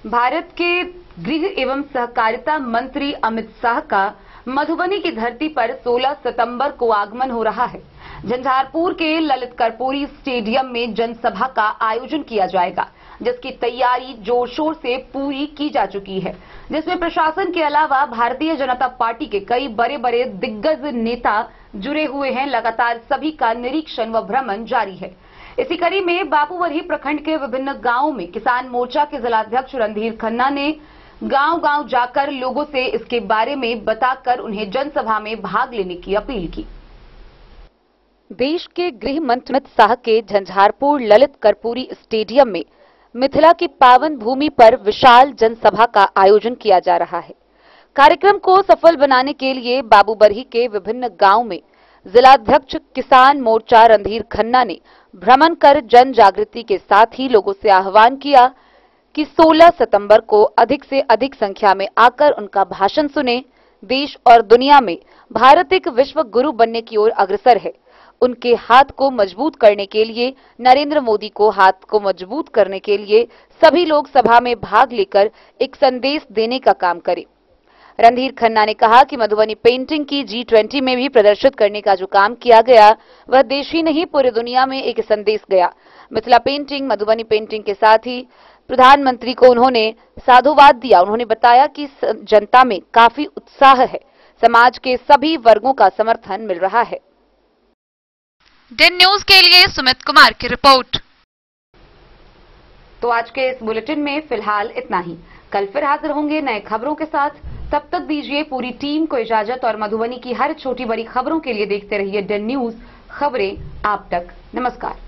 भारत के गृह एवं सहकारिता मंत्री अमित शाह का मधुबनी की धरती पर 16 सितंबर को आगमन हो रहा है। झंझारपुर के ललित कर्पूरी स्टेडियम में जनसभा का आयोजन किया जाएगा, जिसकी तैयारी जोर शोर से पूरी की जा चुकी है, जिसमें प्रशासन के अलावा भारतीय जनता पार्टी के कई बड़े बड़े दिग्गज नेता जुड़े हुए हैं। लगातार सभी का निरीक्षण व भ्रमण जारी है। इसी कड़ी में बापूवरही प्रखंड के विभिन्न गांवों में किसान मोर्चा के जिलाध्यक्ष रणधीर खन्ना ने गांव-गांव जाकर लोगों से इसके बारे में बताकर उन्हें जनसभा में भाग लेने की अपील की। देश के गृह मंत्री अमित शाह के झंझारपुर ललित कर्पूरी स्टेडियम में मिथिला की पावन भूमि पर विशाल जनसभा का आयोजन किया जा रहा है। कार्यक्रम को सफल बनाने के लिए बाबूबरही के विभिन्न गांव में जिलाध्यक्ष किसान मोर्चा रणधीर खन्ना ने भ्रमण कर जन जागृति के साथ ही लोगों से आह्वान किया कि 16 सितंबर को अधिक से अधिक संख्या में आकर उनका भाषण सुने, देश और दुनिया में भारत एक विश्व गुरु बनने की ओर अग्रसर है। उनके हाथ को मजबूत करने के लिए, नरेंद्र मोदी को हाथ को मजबूत करने के लिए सभी लोग सभा में भाग लेकर एक संदेश देने का काम करें। रणधीर खन्ना ने कहा कि मधुबनी पेंटिंग की G20 में भी प्रदर्शित करने का जो काम किया गया वह देश ही नहीं पूरी दुनिया में एक संदेश गया। मिथिला पेंटिंग, मधुबनी पेंटिंग के साथ ही प्रधानमंत्री को उन्होंने साधुवाद दिया। उन्होंने बताया कि जनता में काफी उत्साह है, समाज के सभी वर्गों का समर्थन मिल रहा है। दिन न्यूज के लिए सुमित कुमार की रिपोर्ट। तो आज के इस बुलेटिन में फिलहाल इतना ही। कल फिर हाजिर होंगे नए खबरों के साथ। तब तक दीजिए पूरी टीम को इजाजत और मधुबनी की हर छोटी बड़ी खबरों के लिए देखते रहिए डन न्यूज, खबरें आप तक। नमस्कार।